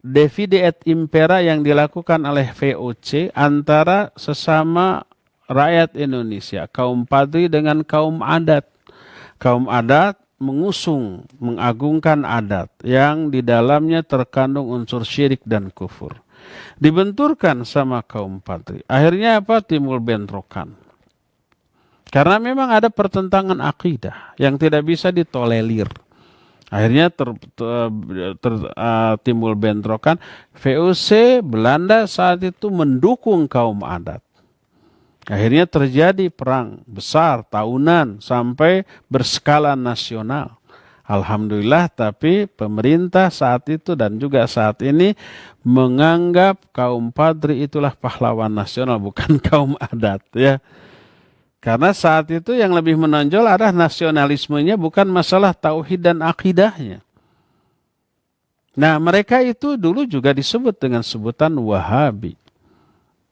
S1: Divide et Impera yang dilakukan oleh VOC antara sesama rakyat Indonesia, kaum Padri dengan kaum adat. Kaum adat mengusung, mengagungkan adat yang di dalamnya terkandung unsur syirik dan kufur. Dibenturkan sama kaum Padri. Akhirnya apa? Timbul bentrokan. Karena memang ada pertentangan akidah yang tidak bisa ditolerir. Akhirnya timbul bentrokan. VOC Belanda saat itu mendukung kaum adat. Akhirnya terjadi perang besar tahunan sampai berskala nasional. Alhamdulillah, tapi pemerintah saat itu dan juga saat ini menganggap kaum Padri itulah pahlawan nasional, bukan kaum adat ya. Karena saat itu yang lebih menonjol adalah nasionalismenya, bukan masalah tauhid dan akidahnya. Nah, mereka itu dulu juga disebut dengan sebutan Wahabi.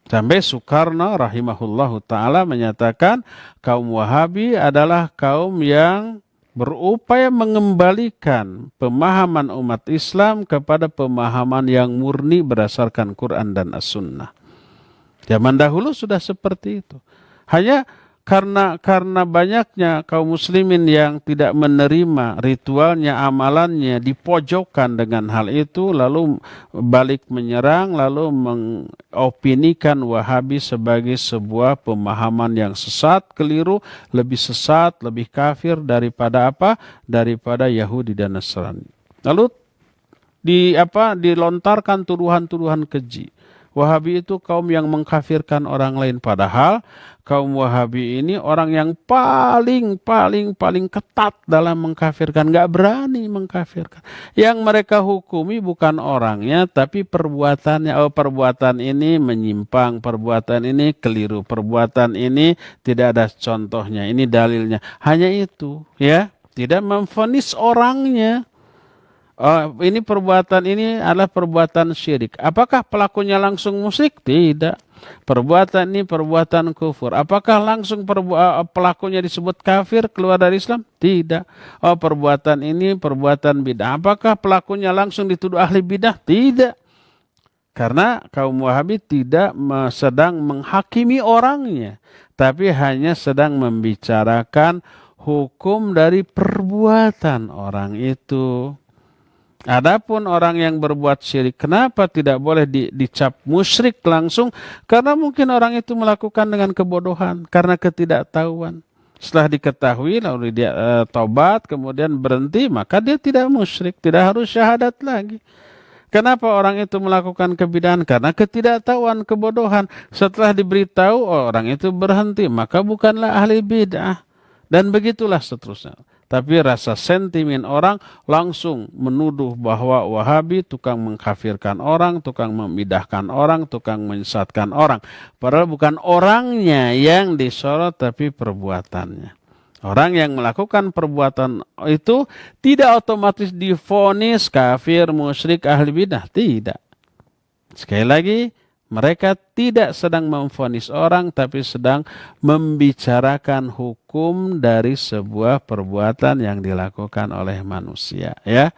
S1: Sampai Soekarno rahimahullahu ta'ala menyatakan kaum Wahabi adalah kaum yang berupaya mengembalikan pemahaman umat Islam kepada pemahaman yang murni berdasarkan Quran dan As-Sunnah. Zaman dahulu sudah seperti itu. Hanya karena banyaknya kaum muslimin yang tidak menerima ritualnya, amalannya, dipojokkan dengan hal itu, lalu balik menyerang, lalu mengopinikan Wahabi sebagai sebuah pemahaman yang sesat, keliru, lebih sesat, lebih kafir daripada apa? Daripada Yahudi dan Nasrani. Lalu dilontarkan tuduhan-tuduhan keji. Wahabi itu kaum yang mengkafirkan orang lain, padahal kaum Wahabi ini orang yang paling ketat dalam mengkafirkan, nggak berani mengkafirkan. Yang mereka hukumi bukan orangnya, tapi perbuatannya. Oh, perbuatan ini menyimpang, perbuatan ini keliru, perbuatan ini tidak ada contohnya, ini dalilnya. Hanya itu, ya, tidak memvonis orangnya. Oh, ini perbuatan ini adalah perbuatan syirik. Apakah pelakunya langsung musyrik? Tidak. Perbuatan ini perbuatan kufur. Apakah langsung pelakunya disebut kafir, keluar dari Islam? Tidak. Oh, perbuatan ini perbuatan bidah. Apakah pelakunya langsung dituduh ahli bidah? Tidak. Karena kaum Wahabi tidak sedang menghakimi orangnya, tapi hanya sedang membicarakan hukum dari perbuatan orang itu. Adapun orang yang berbuat syirik, kenapa tidak boleh dicap musyrik langsung? Karena mungkin orang itu melakukan dengan kebodohan, karena ketidaktahuan. Setelah diketahui lalu dia tobat, kemudian berhenti, maka dia tidak musyrik, tidak harus syahadat lagi. Kenapa orang itu melakukan kebidahan? Karena ketidaktahuan, kebodohan. Setelah diberitahu orang itu berhenti, maka bukanlah ahli bid'ah. Dan begitulah seterusnya. Tapi rasa sentimen orang langsung menuduh bahwa Wahabi tukang mengkafirkan orang, tukang memidahkan orang, tukang menyesatkan orang. Padahal bukan orangnya yang disorot, tapi perbuatannya. Orang yang melakukan perbuatan itu tidak otomatis divonis kafir, musyrik, ahli bidah. Tidak. Sekali lagi, mereka tidak sedang memvonis orang, tapi sedang membicarakan hukum dari sebuah perbuatan yang dilakukan oleh manusia. Ya,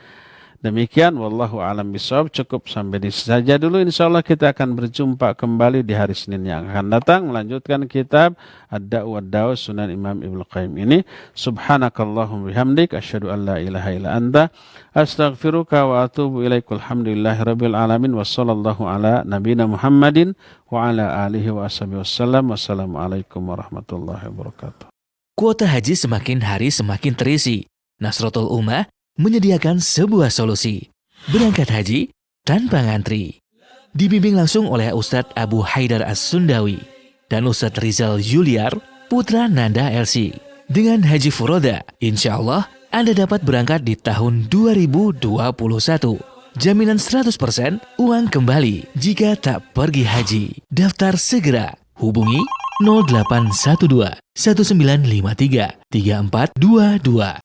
S1: demikian. Wallahu a'lam bishawab. Cukup sampai di sini saja dulu. Insyaallah kita akan berjumpa kembali di hari Senin yang akan datang, melanjutkan kitab Ad-Da'u wad-Da'u Sunan Imam Ibnu Qayyim ini. Subhanakallahumma bihamdik asyhadu an la ilaha illa anta astaghfiruka wa atubu ilaik. Alhamdulillahirabbil alamin wassallallahu ala nabiyina Muhammadin wa ala alihi wa ashabihi wasallam. Wassalamualaikum warahmatullahi wabarakatuh.
S5: Kuota haji semakin hari semakin terisi. Nasratul Ummah menyediakan sebuah solusi. Berangkat haji tanpa ngantri. Dibimbing langsung oleh Ustadz Abu Haidar As-Sundawi dan Ustadz Rizal Yuliar, putra Nanda LC. Dengan Haji Furoda, insya Allah Anda dapat berangkat di tahun 2021. Jaminan 100% uang kembali jika tak pergi haji. Daftar segera. Hubungi 0812 1953 3422.